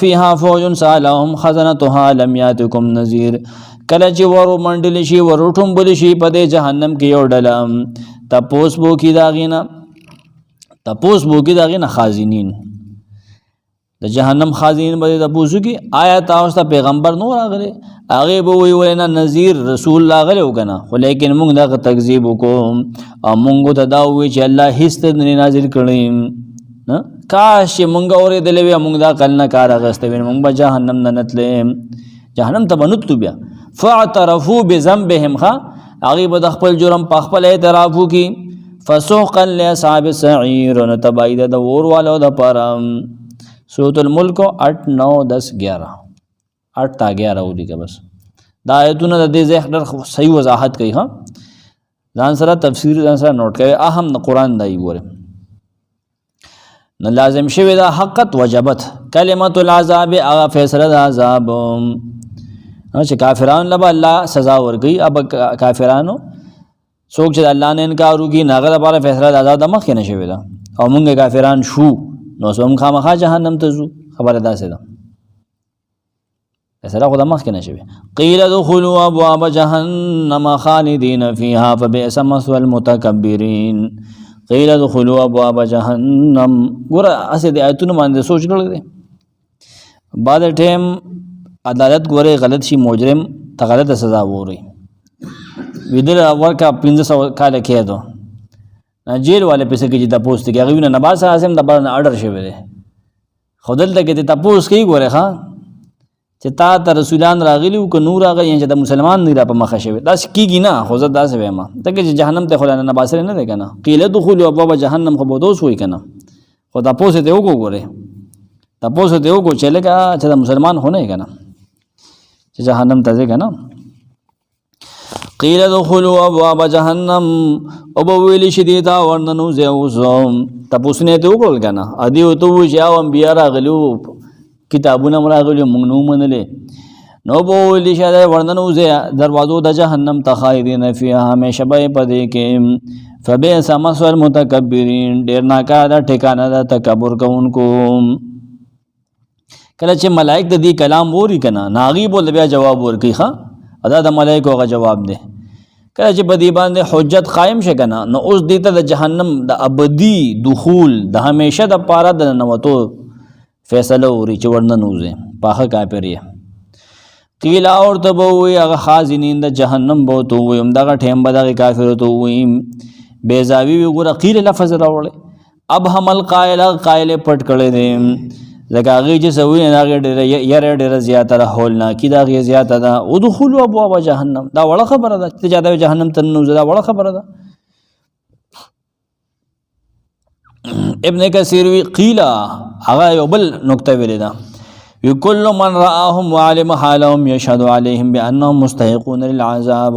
Speaker 1: فیها فوج سالهم خزنتها لم یاتکم نذیر کله چې ورو منډل شي ورو ټومبل شي په دې جهنم کې یو ډله تپوس بو کې داغینه خازنین د جهنم خازنین به تپوس کی آیا تاسو ته پیغمبر نو راغلی هغه به وی وینا نذیر رسول راغلی وکنه خو لیکن موږ دغه تکذیب وکړو او موږ ته دا وی چې الله هیڅ نه نازل کړی کاش موږ اورېدلې وی موږ دا کل نه کار اغسته وی موږ به جهنم نه نتلې جهنم ته بنتلو بیا فاعترفوا بذنبهم هغه به د خپل جرم په خپل اعتراف وکي فسوقا لاصحاب السعير نتباید د اور والو د پاره سورۃ الملک 8 9 10 11 8 تا 11 ولیکه بس دا آیتونه د دې ځای صحیح وضاحت کوي ځان سره تفسیر ځان سره نوٹ کوي اهم د قرآن دی ګوره نو لازم شوی دا حقت وجبت کلمت العذاب هغه فیصله د عذاب چې کافرانو لبا الله سزا ورکوي اب کافرانو څوک چې الله نه انکار وکړي نو هغه لپاره فیصله د عذاب د مخکې نه شوې ده او موږ کافران شو نو اوس هم خامخا جهنم ته ځو خبره داسې ده فیصله خو د مخکې نه شوې قیل ادخلوا ابواب جهنم خالدین فیها فبئس مثوى المتکبرین قیل ادخلوا ابواب جهنم ګوره هسې د آیتونو باندې سوچ کړی دی بعد ټیم عدالت ګوره غلط شي مجرم ته غلطه سزا ووري ویدل ورکا 1500 کاله کېدو جیل والے پیسې کې چې تپوس دی هغه وینه نباس اعظم د بار نه اډر شوی دی خو دلته کې تپوس کوي ګوره ښه چې تا ته رسولان راغلي او که نور راغلی چې د مسلمان نه را په مخه شوی داسې کېږي نه. خو زه داسې وایم ځکه چې جهنم ته خو نه باسره نه دی که نه. قیل ادخلوا ابواب جهنم خو به دوس وایي که نه. خو تپوس یې ته وکړو ګورې تپوس یې ته وکړو چې لکه چې د مسلمان خو نه یې که نه چې جهنم ته ځې که نه. قیل ادخلوا ابواب جهنم او به ویلی شي دې ته ورننوځئ اوس تپوسونه یې ته وکړل که نه. ادي ورته ووایي چې او انبیا راغلي کتابونه راغلي موږ نه ومنلې نو به ویلی شي ورننوځئ دروازو د جهنم ته خالدین فیها همیشه به یې په دې کې فبئس مثوى المتکبرین ډېر ناکاره ده ټکانه ده تکبر کوونکو. کله چې ملائک د دې کلام ووري که نه هغوی به بیا جواب ورکوي. ښه دا د ملائکو هغه جواب دی. کله چې په دې باندې حجت قایم شي که نه نو اوس دې ته د جهنم د ابدي دخول د همیشه د پاره د ننوتو فیصله ووري چې ورننوځئ پاخه کافر یې. قیل ورته به ووایي هغه خازنین د جهنم به ورته ووایي همدغه ټایم به دغې کافرو ته ووایي بېزاوي وي ګوره قیل لفظ راوړی ابهم القایل هغه قایل یې پټ کړی دی ځکه هغې چې څه ووایي د هغې ډېره یره ډېره زیاته ده هولناکي د هغې زیاته ده. ادخلوا ابواب جهنم دا وړه خبره ده چې چاته جهنم ته ننوځه دا وړه خبره ده. ابن کثیر وی قیل هغه یو بل نکته ویلې ده وی کل من رآهم وعلم حالهم یشهد علیهم بانهم مستحقون للعذاب.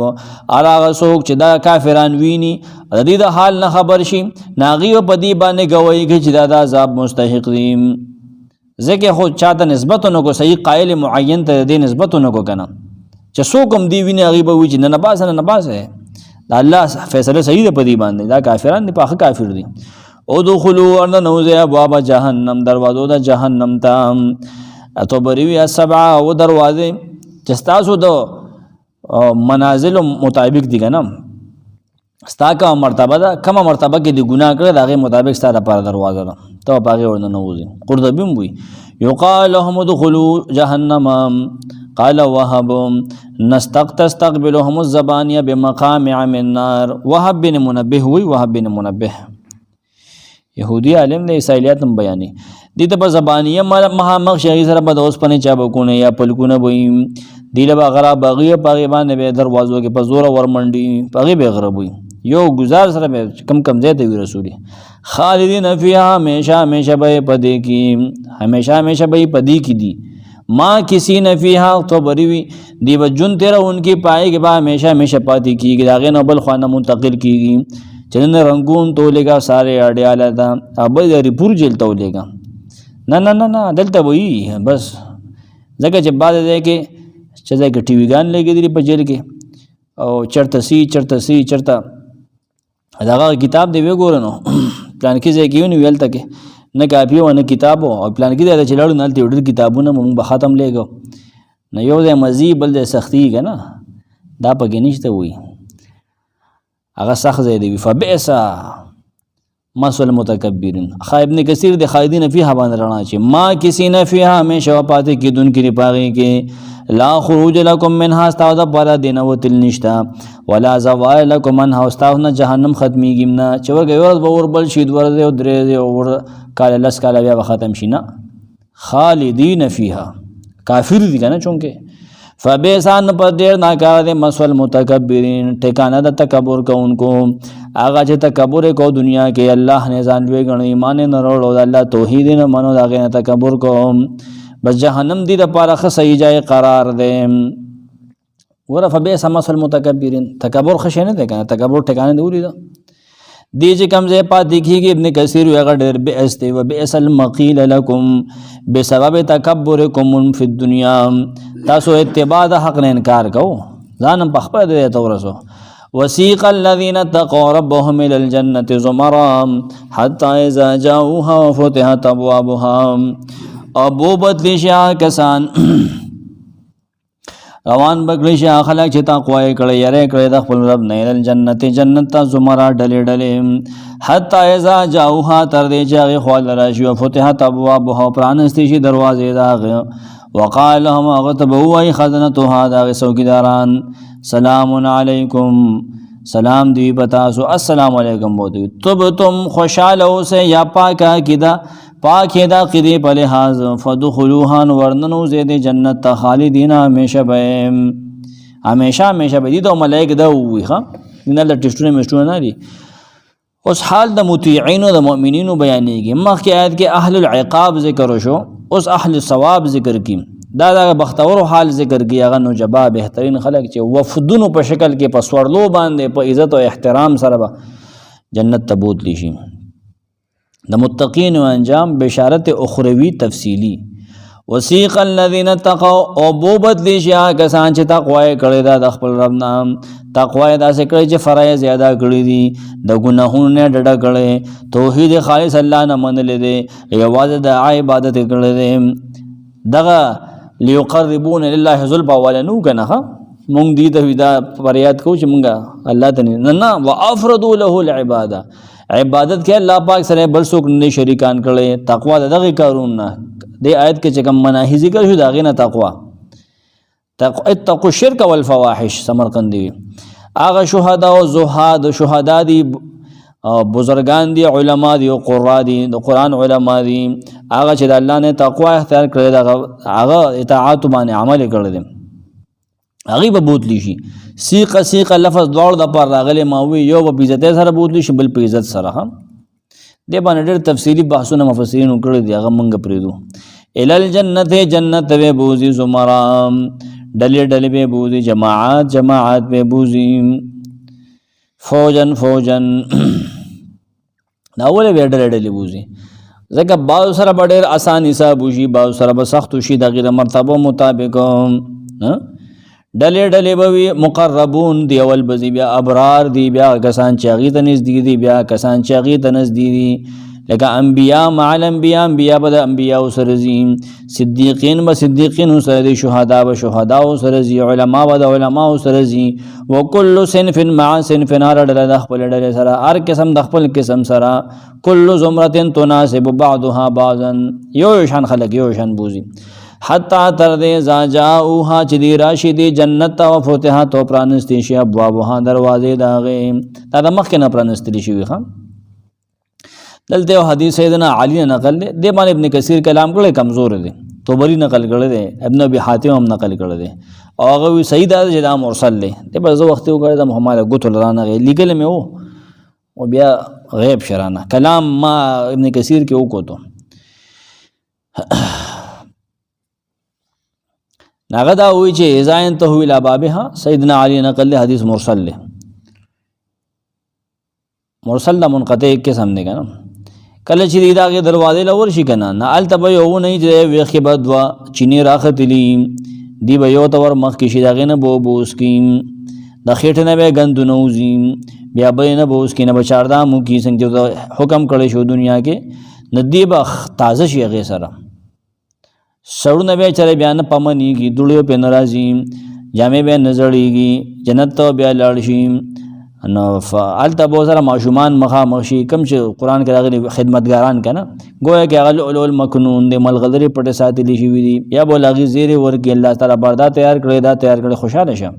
Speaker 1: هغه څوک چې دا کافران ویني د دې د حال نه خبر شي نو هغوی به په دې باندې ګواهي کوي چې دا د عذاب مستحق دي. ځکه خو چاته نسبت ونکړو صحیح قایل معین ته دې نسبت ونکړو که نه چې څوک هم دې ویني هغوی به وایي چې نه نباسه نه نباسه د الله فیصله صحیح ده په دې باندې دا کافران دي پاخه کافر دي. ادخلوا ورننوځئ ابواب جهنم دروازو د جهنم ته طبري وی السبعه او دروازې چې ستاسو د منازل مطابق دي که نه ستا کومه مرتبه ده کومه مرتبه کې د ګناه کړی د هغې مطابق ستا دپاره دروازه ده ته به په هغې ورننوځې. قرطبي هم وایي یقال لهم ادخلوا جهنم قال وهب تستقبلهم الزبانیه بمقامع من نار. وهب بن منبه وایي وهب بن منبه یهودي عالم دی اسرائیلیات هم بیانوي دې ته به زبانیه مخامخ شي هغې سره به د اوسپنې چابکونه یا پلکونه به وي دې له به غراب به هغوی په هغې باندې به دروازو کې په زوره ورمنډي په هغې به یې غرب وي یو گزار سره به کم ځای ته وي رسولي. خالدین فیها همیشه همیشه به یې په دې کې همیشه همیشه به یې په دې کې دي. ما کسی نه فیها طبري وي دی به ژوند تېروونکي پای کې به همیشه همیشه پاتې کېږي د هغې نه بل خوا نه منتقل کېږي چې نن رنګون ته ولېږه سارې اډیاله ده بل د ریپور جیل ته ولېږه نه نه نه نه دلته به وي بس ځکه چې بعد ځای کې چې ځای کې ټي ویګان لګېدلي په جیل کې او چرته چرته دغه کتاب دی وګوره نو پلان کې ځای کې ونیو هلته کې نه کاپي و نه کتاب او پلان کې دی چې لاړو نه هلته یو ډېر کتابونه مونږ به ختم لېږو نه یو ځای مزي بل ځای سختي که نه دا پکې نشته وي هغه سخت ځای دی. فبئس مثوى المتکبرین. ابن کثیر د خالدین فیها باندې رڼا چې ما کسی نه فیها همیشه پاتې کېدونکي دي په هغې کې لا خروج لکم منها ستاسو دپاره دې نه وتل نشته ولا زوال لکم عنها ستاسو نه جهنم ختمیږي نه چې ورګه یو ورځ به اور بل شي دوه ورځې او درې ورځې او کاله لس کاله بیا به ختم شي نه خالدین فیها کافر دي که نه چونکې فبئسان پر ډېر ناکاره دی مثوى المتکبرین ټکانه د تکبر کوونکو هغه چې تکبر یې کو دنیا کې الله نه ځان لوی ګڼو ایمان یې نه راوړو د الله توحید یې نه منو د هغې نه تکبر کوم بس جهنم دې دپاره ښه صحیح ځای قرار دی. ګوره فبئس مثوى المتکبرین تکبر ښه شی نه دی که نه تکبر ټکانه دې ولیده دې چې کوم ځای پاتې کېږي ابن کثیر وایي هغه ډېر بئس دی وبئس المقیل لکم بسبب تکبرکم فی الدنیا تاسو اتباع د حق نه انکار کوو ځان هم په خپله د دې ته ورسو. وسیق الذین اتقوا ربهم الی الجنة زمرا حتی اذا جاؤوها وفتحت ابوابها. ابو بدلی شي کسان روان بکړي شي خلک چې تقوا یې کړی یری کړی د خپل رب نه الجنت جنت ته زمرا ډلې ډلې حتی اذا جاؤوها تر دې چې هغې خوا له راشي وفتحت ابوابها پرانستی شي دروازې د هغې وقال لهم هغه ته به ووایي خزنتها د هغې څوکیداران سلام علیکم سلام دی په تاسو السلام علیکم بوته طبتم خوشحاله اوسئ یا پاکه عقیده پاک دا قدی په لحاظ فدخلوها ورننو زید جنت ته خالدین همیشه به دي د ملائک دا وي ها نه د ټیسټونه مشټونه نه دي. اوس حال د مطیعين او د مؤمنینو بیانېږي. مخکې آیت کې اهل العقاب ذکر شو، اوس اهل الثواب ذکر کی. دا بختور حال ذکر کی. هغه نجبا بهترین خلق چې وفدونو په شکل کې په سوړلو باندې په عزت او احترام سره به جنت ته بوتلی شي. د متقین و انجام بشارت اخروی تفصیلی. وسیق الذین اتقوا او بو بدلی شي کسان چې تقوا کړی دا د خپل رب نام تقوا داسې کړی چې فرایض زیاده کړی دي، د ګناهونو نه ډډه کړی، توحید خالص الله نه منلی دی، یوازې د عبادت کړی دی. دغه لیقربون لله زلفا ولنو کنه مونږ دې ته دا فریاد کوو چې مونږه الله ته نه وافردوا له العباده عبادت کې الله پاک سره بل څوک نه شریکان کړي. تقوا دغه کارونه دې آیت کې چې کوم مناهی ذکر شو دا غینه تقوا اتقوا الشرك والفواحش. سمرقندی هغه شهدا او زهاد شهدا دي، بزرگان دي، علما دي او قرا دي، د قران علما دي، هغه چې د الله نه تقوا اختیار کړی دا هغه اطاعت باندې عمل کړی دي هغه به بوتلی شي. سیق لفظ دوړ د پر راغلی ماوي یو په عزت سره بوتلی شي بل په عزت سره. هم دې باندې ډېر تفصیلی بحثونه مفسرین کړی دي هغه مونږ پریدو. الال جنت به بوزي زمرا ډلې به بوزي، جماعات به بوزي، فوجن دا ولې به ډلې بوزي ځکه باو سره به ډېر آسان حساب وشي، باو سره به سخت وشي د غیر مرتبه مطابق. ډلې به وي مقربون دی، اول به بیا ابرار دی، بیا کسان چې هغې ته نږدې دي، بیا کسان چې هغې ته نږدې دي لکه انبیا مع الانبیا به د انبیاو سره ځي، صدیقین به صدیقینو سره دي، شهدا به شهداو سره ځي، علما به د علماو سره ځي. وکل صنف مع صنف هر ډله د خپل ډلې سره، هر قسم د خپل قسم سره. کل زمرة تناسب بعضها بعضا، یو شان خلق یو شان بوزي. حتی تر دې ځا جاؤها چې دی راشي دی جنت او فتحت او پرانستی شي ابوابها دروازې د هغې. دا د مخکې نه پرانستلی شوي ښه. دلته یو حدیث سیدنا علی نه نقل دی، دې باندې ابن کثیر کلام کړی کمزور دی، طبری نقل کړی دی، ابن ابي حاتم هم نقل کړی دی او هغه وی صحیح دا چې دا مرسل دی. دې په زه وخت وګړه د محمد غوت لرانه لیکل مې وو او بیا غیب شرانه کلام ما ابن کثیر کې وکړو. ناغه دا وی چې ازاین ته ویلا بابها سیدنا علی نقل دی، حدیث مرسل دی. مرسل دا منقطع قسم دی کنه. کله چې دا غي دروازې لور شي کنه نه ال تبه یو نه چې ویخه بدوا چینی راختلی دی به یو تور مخ کې شي دا غنه بو بوس کې د خېټه نه به غندونوزي بیا به نه بوس کې نه بچاردا مو کې څنګه حکم کړی شو دنیا کې ندی به تازه شي غي سره سړونه به چره بیان پمنی کی دړیو په ناراضي جامې به نزړېږي جنت ته بیا لاړ شي نو فعل تبو سره معشومان مخا مخشي کم چې قران کې راغلي خدمتګاران کنه گویا کې هغه اول مکنون د ملغلری پټه ساتلی شي وي یا بولاغي زیره ورکی الله تعالی بردا تیار کړی خوشاله شه.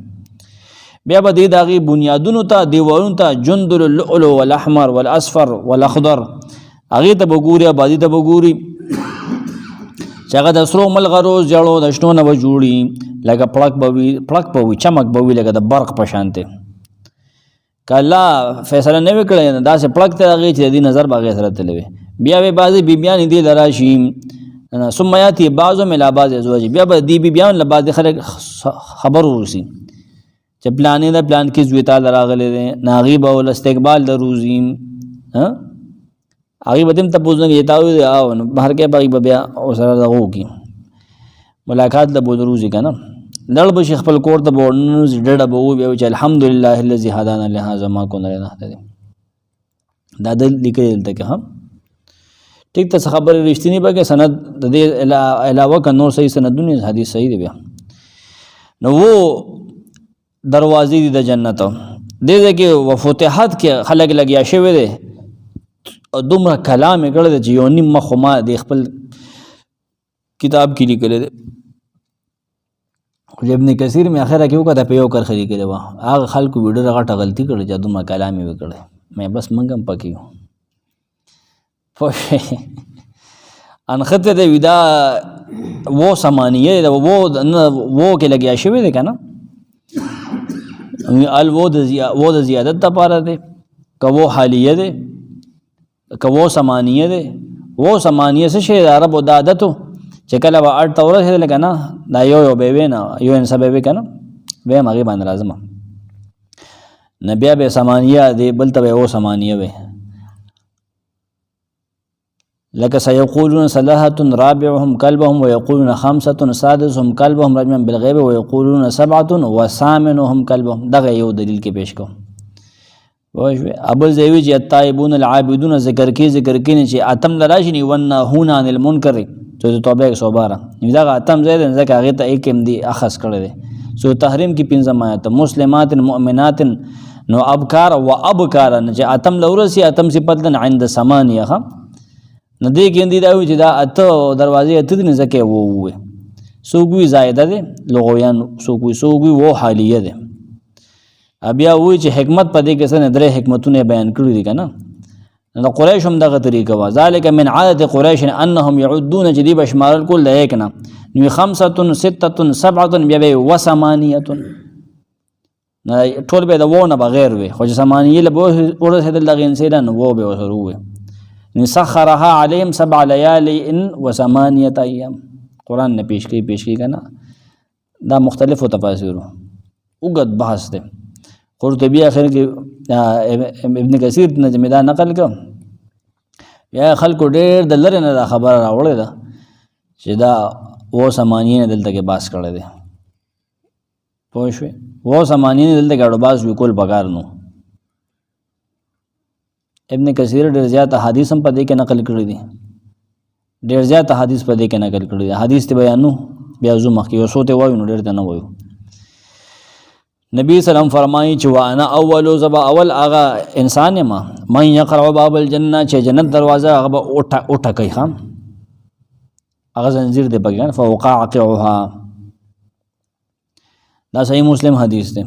Speaker 1: بیا به دې داغي بنیادونو ته دیوالونو ته جندل اللؤلؤ والاحمر والاصفر والاخضر هغه ته وګوري آبادی ته وګوري چې هغه د سرو ملغرو جړو د شنو نه جوړي لکه پړک بوي چمک بوي لکه د برق په شانته. کله فیصله نه وکړي دا سه پړک ته هغه چې د نظر باغ سره تلوي بیا به بعضی بیبیان دي لراشي ثم یاتی بعضو ملا بعض ازواج بیا به دی بیبیان له بعض خلک خبر ورسي چې پلان دا پلان کې زوی تعالی راغله دي ناغيب او استقبال د روزي ها هغه بدیم ته پوښتنه کیتاوي او بهر کې باغ بیا او سره دغه کی ملاقات د بودروزي کنه لړ به شیخ خپل کور ته بورنو ډډه به وي چې الحمدلله الذي هدانا لهذا ما كنا لنهتدي دا د لیکل ته هم ټیک ته خبر رښتینی به کې سند د دې علاوه ک نور صحیح سندونه حدیث صحیح دی بیا نو وو دروازې د جنت دې کې وفتحات کې خلق لګیا شوی دی دومره کلام کړه د یو نیم مخما د خپل کتاب کې لیکل دی ابن کثیر میں اخره کې وکړه په یو کرخري کې و هغه خلکو ویډیو غټه غلطي کړې چې دومره کلامي وکړه مې بس منګم پکې انخته دی ودا و سمانیه دا و کې لګیا شوی دی کنه ال و د زیادت د پاره دی کو حالیه دی کو سمانیه دی و سمانیه څه شی عربو د عادتو چې کله به اړ تورث دی کنه دا یو به وینا یو ان سبب کنه به مغه باندې لازم نبی به سمانیه دی بل ته و سمانیه وي لك سيقولون ثلاثة رابعهم كلبهم ويقولون خمسة سادسهم كلبهم رجما بالغيب ويقولون سبعة وثامنهم كلبهم دغه یو دلیل کې پیش کوم واښوي ابو زیوی چې التائبون العابدون ذکر کې چې اتم لراشنی ونهون عن المنکر چې توبه 112 دا اتم زید ځکه هغه ته ایکم دی اخص کړی دی سو تحریم کې 15 آیات مسلمات مؤمنات نو ابکار و ابکار چې اتم لورسی اتم صفت عند ثمانیه ندی ګندې دا وی چې دا اته دروازې اته دي ځکه وو سوګوي زائده دي لغویان سوګوي وو حالیه دي بیا وی چې حکمت پدې کې څنګه درې حکمتونه بیان کړې دي کنه نو قریش هم دغه طریقه وا ذالک من عادت قریش انهم يعدون جدي بشمار الكل لیکنا نو 5 6 7 بیا و ثمانیه نه ټول به دا وونه بغیر وي خو ثمانیه له ورته دغه انسان وو به وسره وي نسخرها عليهم 7 ليال و8 ايام قرآن نے پیش کی کنا دا مختلف تفاسیر اوغد بحث ده قرطبی اخر کې ابن کثیر نے جمدا نقل کړ یا خلق ډېر د لره نه خبر راوړل ده چې دا و سمانین دلته کې باس کړل دي پوه شو و سمانین دلته کې اړو باس وکول بګار نو ابن کثیر ډېر زیات حدیث هم په دې کې نقل کړی دي ډېر زیات حدیث په دې کې نقل کړی دي حدیث ته بیانو بیا زو مخکې یو سوته وایو نو ډېر ته نه وایو نبی سلام فرمایي چې وانا اول زبا اول اغا انسان ما من يقرأ باب الجنه چې جنت دروازه هغه اوټه کوي خام هغه زنجیر دی بګان فوقعها دا صحیح مسلم حدیث دی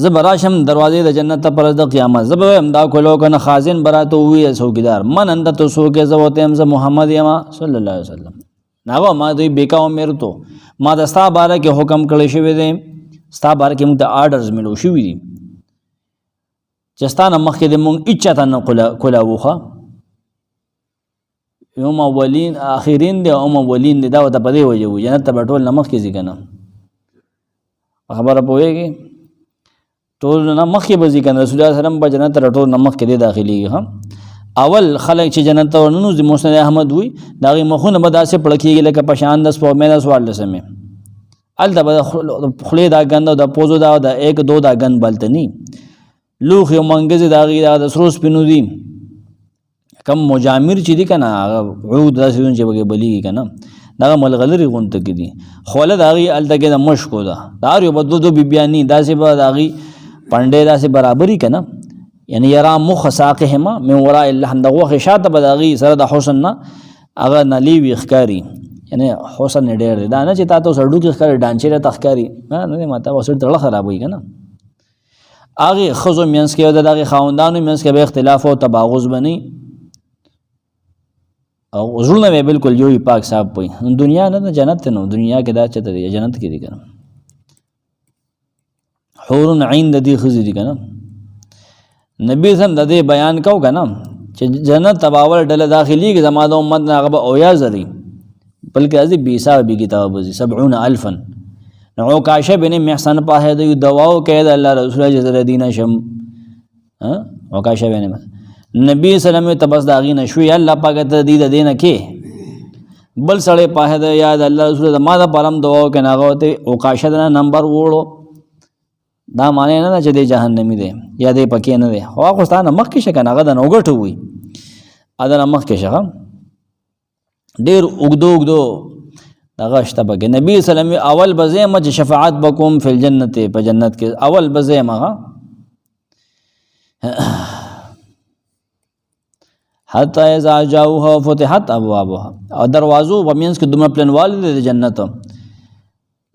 Speaker 1: زبراشم دروازې د جنت پر د قیامت زبر هم دا کولو کنه خازن براته وی څوکیدار من اند ته څوکې زوته هم محمد یما صلی الله علیه وسلم ناغه ما دوی بیکا عمر تو ما د ستا باره کې حکم کړی شوی دی ستا باره کې موږ ته آرډرز ملو شوی دي چې ستانه مخکې د موږ اچته نه کولا وخه یوم اولین اخرین دی او اولین دی دا ته پدې وجه جنت ته ټول نمخ کې ځګنه خبره پوهیږي ټول نه مخکې بزی کنه رسول الله سلام په جنت ټول نه مخکې دی داخلي هم اول خلک چې جنت ته ورننو د مسند احمد وی داغه مخونه بداسه پړکیږي لکه پشان د سپو مې سوال لسمه ال د خلی دا غند د پوزو دا د 1 2 دا غن بلتنی لوخ یو منګز داغي د سروس پینو دي کم مجامر چې دي کنه عود داسون چې بګي بلی کنه دا ملغلری غونته کې دي خوله داغي ال دغه د مشکو دا دار یو بدو دو بیبیانی داسې به داغي پنده داسې برابرۍ کنه یعنی یرا مخ ساقهما من وراء اللحم دغه خشاته بداغي سره د حسن نه هغه نلی وی ښکاری یعنی حسن ډېر دا نه چې تاسو سړو کې ښکاری ډانچې له تخکاری نه ماته وسر تړه خراب وي کنه هغه خزو مینس کې دغه خاوندانو مینس کې به اختلاف او تباغض بني او زړه به بالکل یو پاک صاحب وي دنیا نه جنت نو دنیا کې دا چته دی جنت کې دی کنه حور عین د دې خزې دي کنه نبی سم د دې بیان کو کنه چې جنت تباول ډله داخلي کې زما د امت نه غبه او یا زري بلکې ازي 20 بي کتاب 70000 نو کاشه بن محسن په دې دواو کې د الله رسول جزر دین شم او کاشه بن نبی سلام تبس داغي نشوي الله پاک ته دې دینه کې بل سړی په دې یاد الله رسول ما د پرم دواو کې ناغه ته او کاشه د نمبر وړو دا معنی نه چې د جهنمی دی یا د پکې نه دی خو خو ستانه مخ کې شګه هغه د نوګټو وي اذن مخ کې شګه ډیر اوګدو دغه شته بګ نبی سلام اول بزه مج شفاعت بکوم فی الجنت په جنت کې اول بزه ما حتی اذا جاءوها فتحت ابوابها او دروازو په مینس کې دومره پلنوال دي د جنت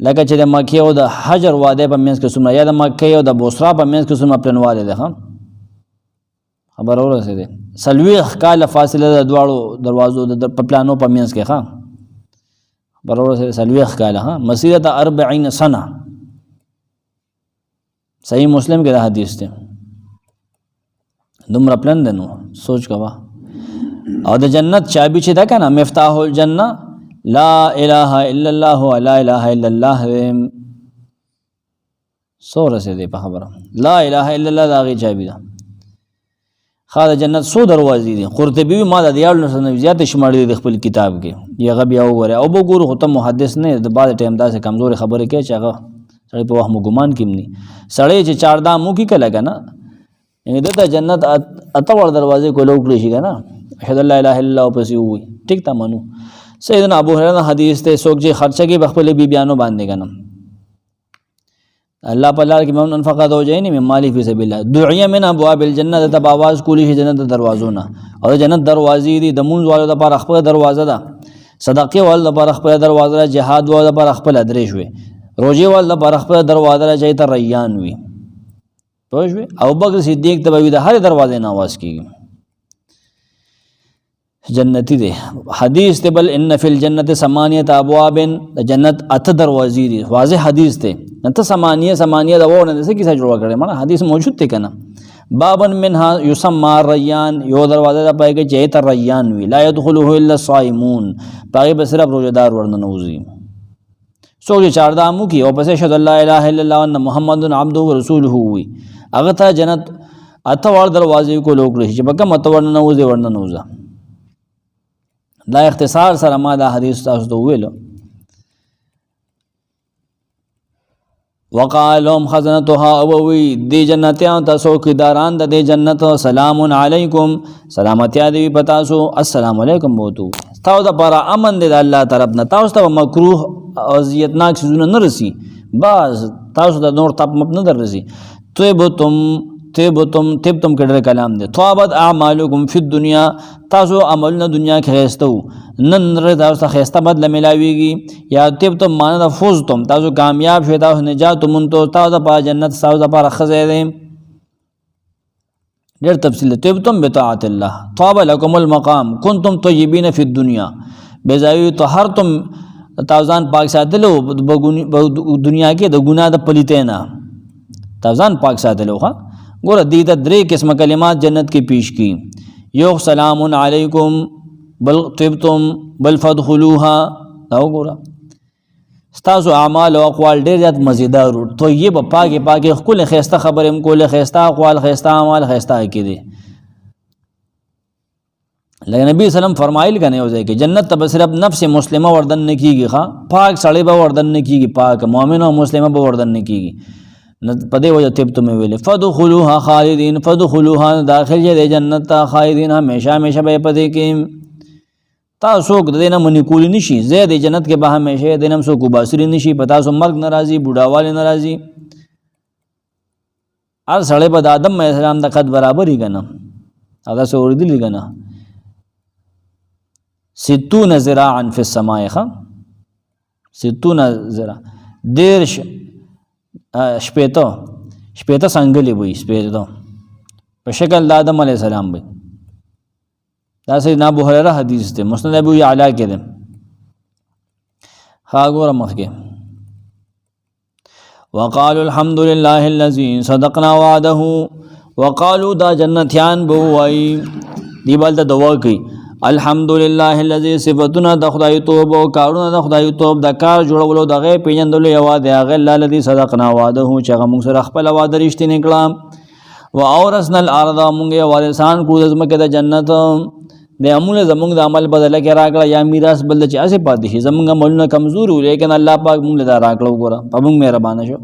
Speaker 1: لکه چې د مکه او د حجر واده په مینس کې څومره یا د مکه او د بوسرا په مینس کې څومره پلنواله ده خبر اورسېده 40 کاله فاصله د دواړو دروازو د پلانو په منځ کې ښه خبر اورسېده 40 کاله ها مسیرت 40 سنه صحیح مسلم کې دا حدیث دی دومره پلان دی نو سوچ کوا او د جنت چابي چې دا کنه مفتاح الجنه لا اله الا الله ولا اله الا الله سوره سے دی په خبره لا اله الا الله دا غي چابي ده خاله جنت سو دروازې دي قرطبي ما د دیال نو زیات شماري د خپل کتاب کې یغه بیا وره او وګورو خو ته محدث نه د بعد ټیم داسې کمزوري خبره کوي چې هغه سړی په وهم ګمان کیمني سړی چې چار دام مو کې کله کنه ان دته جنت اتوړ دروازې کو لوګ شي کنه اشهد الله اله الا الله پس وي ټیک تا منو سیدنا ابو هريره حدیث ته سوک چې خرچه کې بخپل بی بیانو باندې کنه الله په لار کې من انفقا دو جایني من مالی فی سبیل الله دعیه من ابواب الجنه د باواز کولی شي جنت دروازو نه او جنت دروازې دي د مونږ والو د پر خپل دروازه ده صدقه والو د پر خپل دروازه ده جهاد والو د پر خپل درې شوي روزي والو د پر خپل دروازه ده چې ته ریان وي پوه او بکر صدیق ته به د هر دروازې نه आवाज کیږي جنتی دی حدیث ته بل ان فی الجنه ثمانیه ابواب جنت ات دروازې دي واضح حدیث ته انت ثمانیه دا ونه څه کیسه جوړ کړي مړه حدیث موجود ته کنه بابن منها یسمى ریان یو دروازه دا پای کې چې تر ریان وی لا يدخله الا الصائمون پای به صرف روزدار ورنه نوزي سوګ چاردامو کی او پس اشهد الله اله الا الله ان محمد عبده ورسوله وی هغه ته جنت اتوار دروازې کو لوګ لشي چې بګه متورن نوزي ورنه نوزا دا اختصار سره ما دا حدیث تاسو ته ویلو وقالهم خزنتها اووی دی جنتیان تاسو کداران د جنت سلام علیکم سلامتی دی پتاسو السلام علیکم بوتو تاسو د پر امن دی الله طرف نه تاسو ته مکروه او اذیتناک سيزونه نه رسی باز تاسو د نور تپ مپ نه درسي تبتم کډر کلام دی توابت اعمالکم فی الدنیا تاسو عملنا دنیا کې خېستو نن ر تاسو خېسته بدل ملاويږي یا تبتم معنا فوزتم تاسو کامیاب شئ تاسو نجات مونته تاسو په جنت تاسو په خزه دی ډېر تفصیل تبتم بطاعت الله طاب لكم المقام کنتم طیبین فی الدنیا بزایو طهرتم تاسو پاک ساتلو دنیا کې د ګناه د پلیتینا تاسو پاک ساتلو ها ګور دې د درې قسم کلمات جنت کې پیش کی یو سلام علیکم بل طبتم بل فدخلوها دا ګور تاسو اعمال او اقوال ډېر زیات مزیدار طیب پاک خپل خيسته خبرم کول خيسته اقوال خيسته اعمال خيسته کړي لکه نبی سلام فرمایل کنه یو ځای کې جنت ته صرف نفس مسلمه وردن نه کیږي ښا پاک سړی به وردن نه کیږي پاک مؤمن او مسلمه به وردن نه کیږي پدې وجه تبتم ویلې فدخلوها خالدین فدخلوها داخل دې جنت ته خالدین همیشه به پدې کې تاسو د دینه منی کول نشي زید جنت کې به همیشه دینم سو کو باسری نشي پتا سو مرګ ناراضي بوډاواله ناراضي ار سړی په آدم علیہ السلام د قد برابر هی کنه ادا سو ورېدلی کنه 60 ذراعا فی السماء 60 ذراع دیرش شپېته څنګه وي شپېته په شکل د آدم علیہ السلام وي دا سیدنا ابو هريره حدیث ده مسند ابو یعلا کې ده ها ګور مخکې وقالوا الحمد لله الذي صدقنا وعده وقالوا دا جنتیان بو وای دی بل ته دعا کوي الحمد لله الذي صفاتنا د خدای توب او کارونه د خدای توب د کار جوړولو دغه پیجندل یو د هغه الله الذي صدقنا وعده چې هغه موږ سره خپل وعده رښتینی کړه و اورثنا الارض موږ وارثان کو د زمکه د جنت د عمل زموږ د عمل بدله کې راکړه یا میراث بل چې اسه پاتې شي زموږ عملونه کمزور وي لیکن الله پاک موږ له راکړو ګوره په موږ مهربانه شو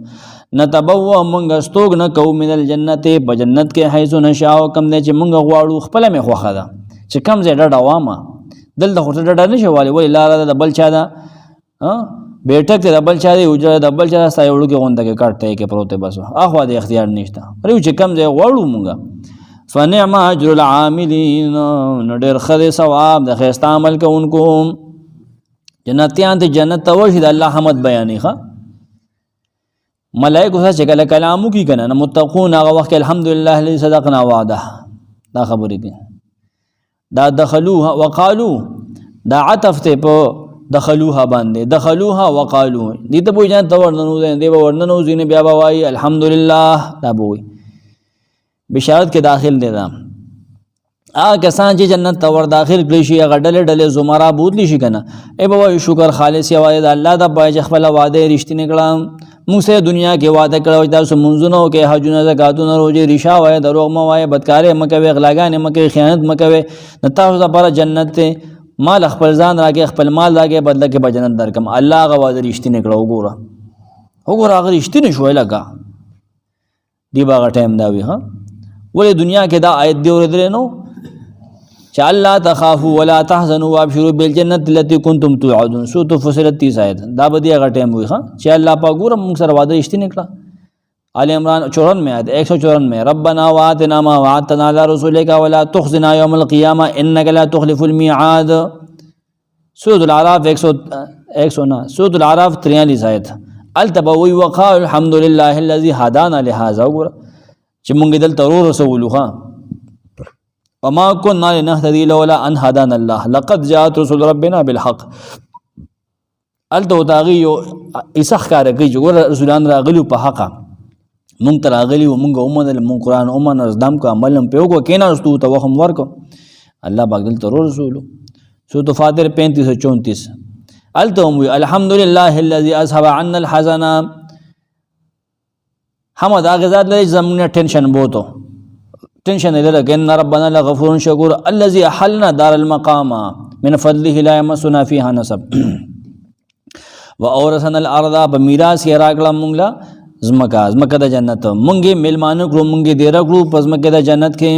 Speaker 1: نتبو موږ استوګ نه کو من الجنت په جنت کې حيث نشاء کم نه چې موږ غواړو خپل مې خوخه ده چې کم زه ډډ عوامه دل د خټه ډډ نه شوالي ولې لار د بل چا ده بیٹک ته د بل چا دی وجره د بل چا سای وړو کې غونډه کې کټه کې پروت بس اخوا د اختیار نشته ریو چې کم زه غواړو موږ فنعم اجر العاملین نډر خدای ثواب د خیستا عمل کوونکو جنتیان ته جنت توحید الله حمد بیانې ښه ملائکه چې کله کلامو کی کنه متقون هغه وخت الحمدلله الذي صدقنا وعده دا خبرې کوي. دا دخلوها وقالو دا عطف ته په دخلوها باندې، دخلوها وقالو دې ته پوه جان ته ورننو دی به ورننو ځینې بیا به وایي الحمدلله، دا به وایي بشارت کې داخل دی. دا هغه کسان چې جنت ته ور داخل کړي شي هغه ډلې ډلې زمرا بوتلی شي که نه، ای به وایي شکر خالص یوازې د الله د پاره چې خپله وعده یې رښتینې کړه. موږ سره دنیا کې وعده کړی چې تاسو منځونه وکړئ، حجونه زکاتونه روژې، ریشا وایه، دروغ مه وایه، بدکارۍ مه کوئ، غلاګانې مه کوئ، خیانت مه کوئ، د تاسو دپاره جنت دی. مال خپل ځان راکړئ، خپل مال راکړئ، بدله کې به جنت درکړم. الله هغه وعده رښتینې کړه. وګوره هغه رښتینې شوی لکه دی به هغه ټایم دا وي. ولې دنیا کې دا آیت دی اورېدلی نو چې الله تخافوا ولا تحزنوا وابشروا بالجنة التي كنتم توعدون. سورة فصلت 30 آیت دا به دی هغه ټایم وي چې الله پاک ګوره موږ سره وعده رښتینې کړه. آل عمران 94 آیت 194 ربنا وآتنا ما وعدتنا على رسولك ولا تخزنا يوم القيامة إنك لا تخلف الميعاد. سورة الأعراف 109 سورة الأعراف 43 آیت التبوي وقال الحمد لله الذي هدانا لهذا. وګوره چې مونږ دلته ورسولو وما كنا لنهتدي لولا ان هدانا الله لقد جاءت رسول ربنا بالحق. الته تاغي یو اسخ کار کوي چې ګوره رسولان راغلي په حق، مونږ ته راغلي و، مونږ ومنل، مونږ قرآن ومنل، زدم کو، عمل هم پې وکړو، کېناستو ته وخت هم ورکړو. الله پاک دلته ورسولو. سورة فاطر 35 او 34 الته هم وي الحمد لله الذي اذهب عنا الحزن. حمد هغه ذات لري زموږ ټینشن بوتو ٹینشن لرك ان ربنا لغفور شکور الذي احلنا دار المقام من فضله لا يمسنا فيها نصب واورثنا الارض بمیراث یې راکړه مونږ له زمکه د جنت. مونږ یې میلمانه کړو، مونږ یې ډېره کړو په زمکه د جنت کې،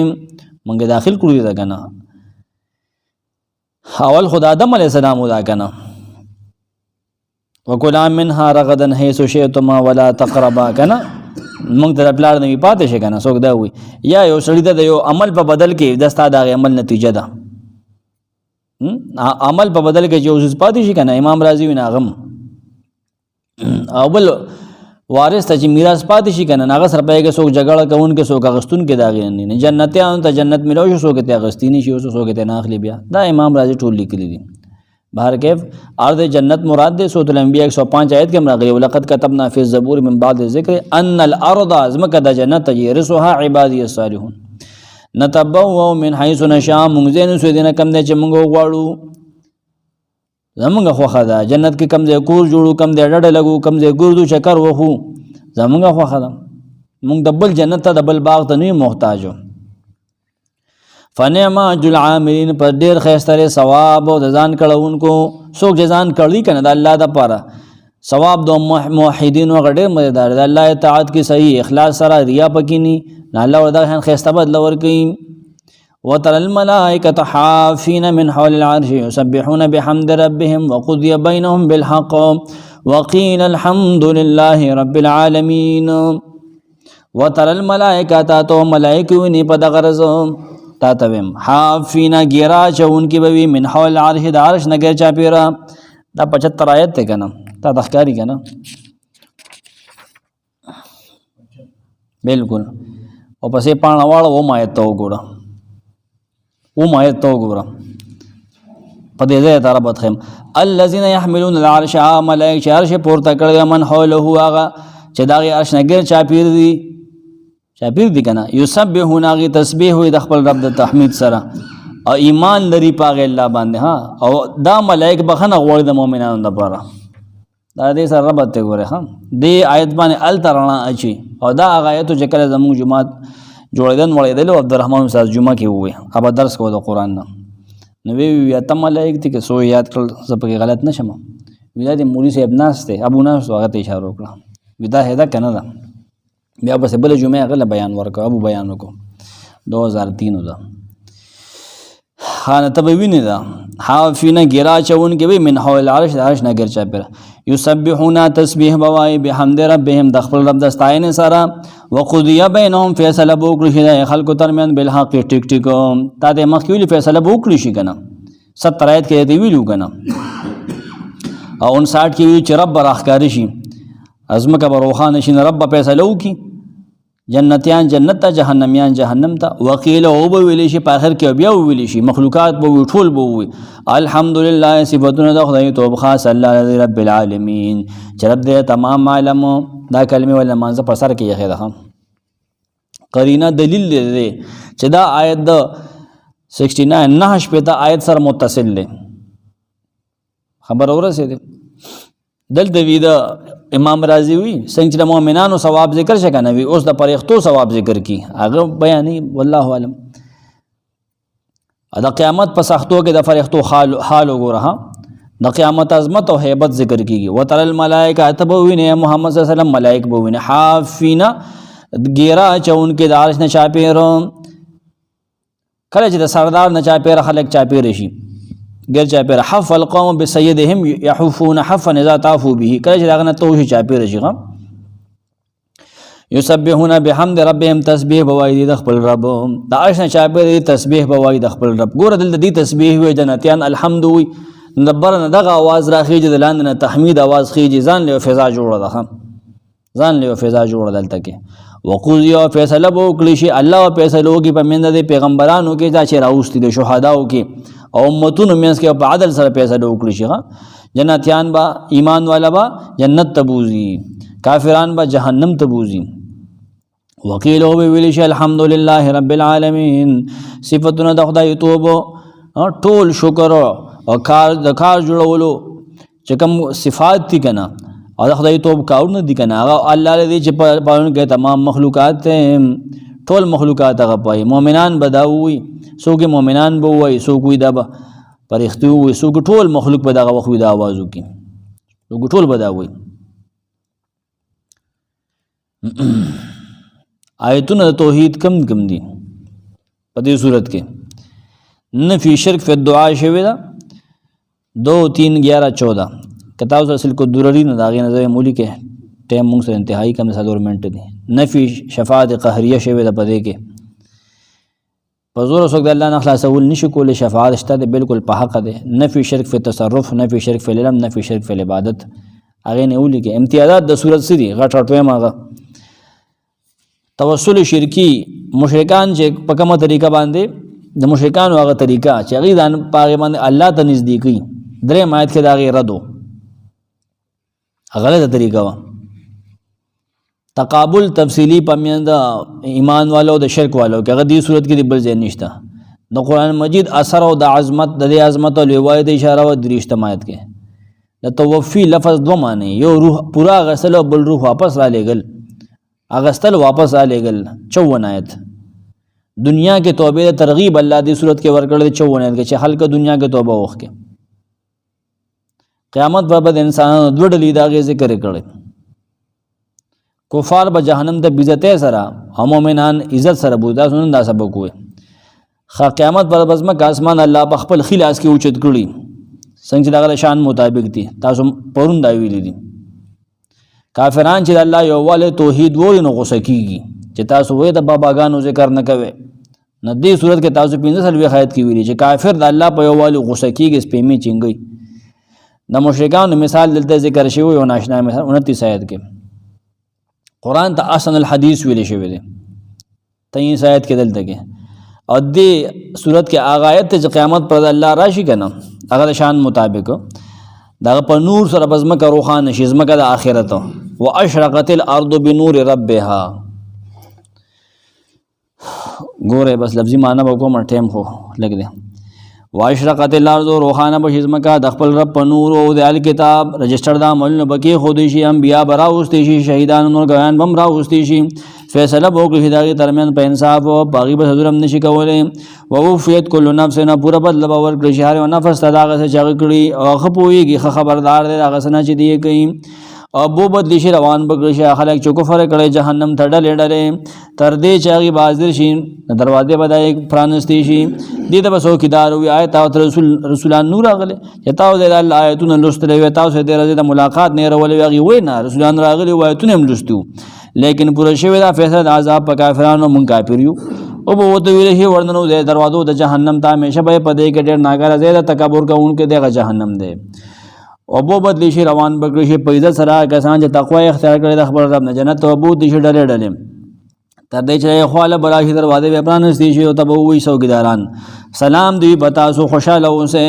Speaker 1: مونږ یې داخل کړو ده که نه. اول خو د آدم علیه السلام دا که نه وکلا منها رغدا حیث شئتما ولا تقربا که نه. مونږ ته د پلار نه وي پاتې شي که نه. څوک دا وایي یا یو سړي ته د یو عمل په بدل کې دا ستا د هغې عمل نتیجه ده. عمل په بدل کې چې یو څیز پاتې شي که نه، امام راضي وي نه هغه او بل وارث ته چې میراث پاتې شي که نه هغه سره پای کې څوک جګړه کوونکی څوک اخیستونکی د هغې نه. جنتیانو ته جنت میلو شي، څوک یې ترې اخیستی نه شي، اوس څوک یې ترې نه اخلي. بیا دا امام راضي ټول لیکلي دي. بهر کیف ارض جنت مراد دے. سورة الانبیاء 105 آیت کې راغلی ولقد كتبنا في الزبور من بعد الذکر ان الارض زمکه د جنت يرثها عبادي الصالحون نتبوأ من حيث نشاء. مونږ ځینې سو دینه کم دی چې مونږ غواړو، زمونږ خوښه ده. جنت کې کم دی کور جوړو، کم دی ډډه لګو، کم دی ګردو چکر وخو، زمونږ خوښه ده. مونږ د بل جنت ته د بل باغ ته نه محتاجو. فنعم اجر العاملین پر ډیر خیستره ثواب او د ځان کړهونکو. څوک چې ځان کړي کنه د الله د پاره ثواب د موحدین او ډیر مزیدار د الله اطاعت کې صحیح اخلاص سره ریا پکې نه الله ورته خیسته بدل ورکي. وترى الملائکه حافین من حول العرش یسبحون بحمد ربهم وقضي بينهم بالحق وقيل الحمد لله رب العالمین. وترى الملائکه تاتو ملائکه په دغه غرض تاتویم حافینا گیرا چون کی بوی من حول العرش د عرش نه ګر چا پیرا. دا 75 آیت ته کنه تا تخکاری کنه بالکل. او پسې پانواړه و ما آیت ته وګوره، و ما آیت ته وګوره په دې ځای ته ربط خیم الذين يحملون العرش ملائکه عرش پورته کړی من حوله هغه چې دا عرش نه ګر چا پیر دی شاپیر دی کنه. یسبحون هغه تسبیح وي د خپل رب د تحمید سره او ایمان لري پاغه الله باندې. او دا ملائک بخنه غوړي د مؤمنانو لپاره. دا دې سره رب ته ګوره دې آیت باندې ال ترنا اچي. او دا هغه آیت چې کله زموږ جماعت جوړیدل وړیدل او عبدالرحمن استاد جمعه کې وې ابا درس کو د قران نه نو وی ته ملائک دي که سو یاد کړل زپکه غلط نشم. وی دا مولوی صاحب ناس ته ابو ناس هغه ته اشاره وکړه وی دا هدا کنه دا بیا بس بل جمعه غل بیان ورکو ابو بیان وکړو 2003 دا خانه تبوینه دا حافینا ګرا چون کې وی من حول العرش عرش نه ګر چا پر یسبحون تسبیح بوای بحمد ربهم د خپل رب د ستاینه سره وقضی بینهم فیصله وکړي چې خلکو ترمن بالحق ټیک ټیک تا د مخکې فیصله وکړي شي کنه 70 آیت کې دی ویلو کنه او 59 کې چې رب راخکاری شي ازمکه بروخان شي رب فیصله وکي جنتیان جنت ته، جهنميان جهنم ته. وقیل او به ویلی شي په آخر کې بیا ویلی شي، مخلوقات به وي، ټول به وي الحمدلله صفاتونه د خدای توب خاص الله الذي رب العالمین چې رب دې تمام عالم. دا کلمې ول مانځه په سر کې یې ده قرینه دلیل دی چې دا آیت د 69 نه شپته آیت سره متصل دی. خبر اورسه دلته وی دا امام رازی وی څنګه چې د مؤمنانو ثواب ذکر شکه نه وی، اوس د پرېختو ثواب ذکر کی هغه بیانې والله علم. دا قیامت په سختو کې د فرښتو حال وګوره، د قیامت عظمت او hebat ذکر کیږي. وتر الملائکه تبوینه محمد صلی الله علیه وسلم ملائک بوینه حافینا ګیرا چون کې د عرش نه چاپیر، کله چې د سردار نه چاپیر خلق چاپیر شي غیر چاپیر. حف القوم بسیدهم يحفون حفا اذا طافوا به، کله چې داغه توشي چاپیر شي یسبحون بحمد ربهم تسبیح بوای د خپل رب، د عرش نه چاپیر تسبیح بوای د خپل رب. ګوره دلته دی تسبیح وي جنتیان الحمد وي، دبر نه دغه आवाज راخیږي، د لاندې نه تحمید आवाज خیږي، ځان له فضا جوړه ده، ځان له فضا جوړه دلته کې. وقضی او فیصله بو کړی شي الله فیصلو کې په منځ د پیغمبرانو کې چې راوستي د شهداو کې او امتونو منځ کې په عدل سره فیصله وکړي شي. جنتیان با ایمان والا با جنت تبوزي، کافران با جهنم تبوزي. وقیل او ویل شي الحمدلله رب العالمین صفاتونه د خدای توب ټول شکر او کار د کار جوړولو چې کوم صفات دي کنه او د خدای توب کارونه دي کنه هغه الله لري چې په کې تمام مخلوقات ټول مخلوقات هغه پای. مؤمنان بداوي څوک مؤمنان به وای، څوک وي دا به پرښتو وي، څوک ټول مخلوق به دغه وخت دا आवाज وکي، څوک ټول بداوي. آیتونه توحید کم دي په دې صورت کې. نفی شرک فی الدعاء شوی دا 2 3 11 14 کتاب اصل کو درری نه داغه نظر مولی کې ټیم موږ سره انتهایی کم 4 منټ دي. نفی شفاعت قهریه شوی دا پدې کې په زور سره د الله نه خلاصول نشي کولای، شفاعت شته بالکل په حق ده. نفی شرک فی تصرف، نفی شرک فی العلم، نفی شرک فی العبادت هغه نه ولي کې امتیازات د صورت سری غټ ټوي ماغه. توسل شرکی مشرکان چې په کومه طریقه باندې د مشرکانو هغه طریقه چې هغه د پاغه باندې الله ته نزدیکی درې مایت کې دا غي ردو غلطه طریقه وا. تقابل تفصیلی پمیند ایمان والو د شرک والو کې هغه دې صورت کې د بل ځای نشته. د قران مجید اثر او د عظمت د عظمت او لوی د اشاره او درشت مایت کې د توفی لفظ دو معنی، یو روح پورا غسل او بل روح واپس را لېګل، اغستل واپس را لېګل. 54 آیت دنیا کې توبه ترغیب الله دې صورت کې ورکړل 54 آیت کې چې خلک دنیا کې توبه وکړي. قیامت پر بعد انسانانو دوه ډلې دا ذکر کړي، کفار به جهنم ته بیزته سره او مؤمنان عزت سره بودا سنن دا سبق وي. قیامت پر بزمه آسمان الله په خپل خلاص کې اوچت کړي څنګه چې دا شان مطابق دي. تاسو پرون دا ویلي دي کافران چې الله یو والے توحید ووري نو غوسه کیږي چې تاسو وې د باباګانو ذکر نه کوي. نه دې صورت کې تاسو 15 سال وی خایت کې ویلي چې کافر د الله په یو والي غوسه کیږي سپېمې چنګي. د مشرکانو مثال دلته ذکر شوی او ناشنا مثال 29 آیت کې قرآن ته احسن الحدیث ویل شوی دی 23 آیت کې دلته کې. او دې صورت کې هغه آیت چې قیامت پر الله راشي کنه هغه شان مطابق دا په نور سره بزمکه روخانه شي زمکه د آخرت او اشرقت الارض بنور ربها. ګوره بس لفظي معنی به کوم ټیم خو لګ دی. واشرقت الارض روحانه بشزمکا د خپل رب په نور او د الکتاب رجسٹر دا عمل بکی خودی شي، انبیا برا واستي شي، شهیدان نور غیان بم را واستي شي، فیصله وکړي هدايه ترمن په انصاف او باغی به حضور هم نشي کولای. ووفیت کل نفس نه پورا بدل باور کړی شهر او نفس تداغه څخه چاغ کړي او خپويږي خبردار دی هغه سنا چې دی کوي او بو بدلی شي روان بګړي خلک چې کفر کړي جهنم ته ډلې تر دې چې هغه بازر شي دروازه بدای پرانستی شي. دې ته بسو کې دار وی آیت او رسولان نور راغله چې تاسو د الله آیتونه لوستلې وي، تاسو د رضا د ملاقات نه رولې وي وای نه رسولان راغلي آیتونه هم لوستو لیکن پوره شوی دا فیصله د عذاب په کافرانو مونږ کافر یو. او به وته ویل شي ورننو د دروازو د جهنم ته همیشه به پدې کې ډېر ناګره زیاده تکبر کوونکې دغه جهنم دی. او بو بدلی شي روان بګړي شي په عزت سره کسان چې تقوا اختیار کړي د خبر رب نه جنت او بو دي شي ډلې تر دې چې خواله براشي دروازه به پرانستې شي او ته به وایي څوکیداران سلام دوی پتا سو خوشاله اوسه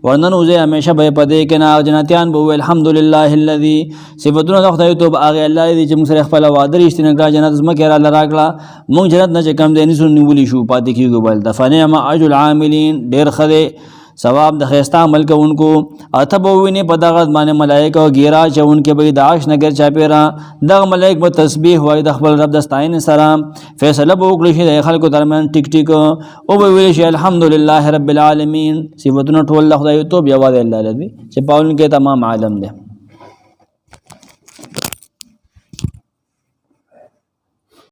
Speaker 1: ورننوځئ همیشه به په دې کې نه جنتیان به وویل الحمدلله الذي صفتونه د خدای توب هغه الله دی چې موږ سره خپله وعده رښتینه کړه جنت زمکې راله راکړه موږ جنت نه چې کم دی نیسو نیولي شو پاتې کېږو بل د فنعم اجر العاملین ډېر ښه دی ثواب د ښایسته عمل کوونکو اته به ووینې په دغه باندې ملایکه او ګیرا چونکې به د عرش نه ګر چاپېره دغه ملایک به تسبیح وایي د خپل رب د ستاینې سره فیصله به وکړي شي د خلکو ترمنځ ټیک ټیک او به ویلی شي الحمدلله رب العالمین صفتونه ټول د خدای توب یوازې الله لري چې پاولونکی تمام عالم دی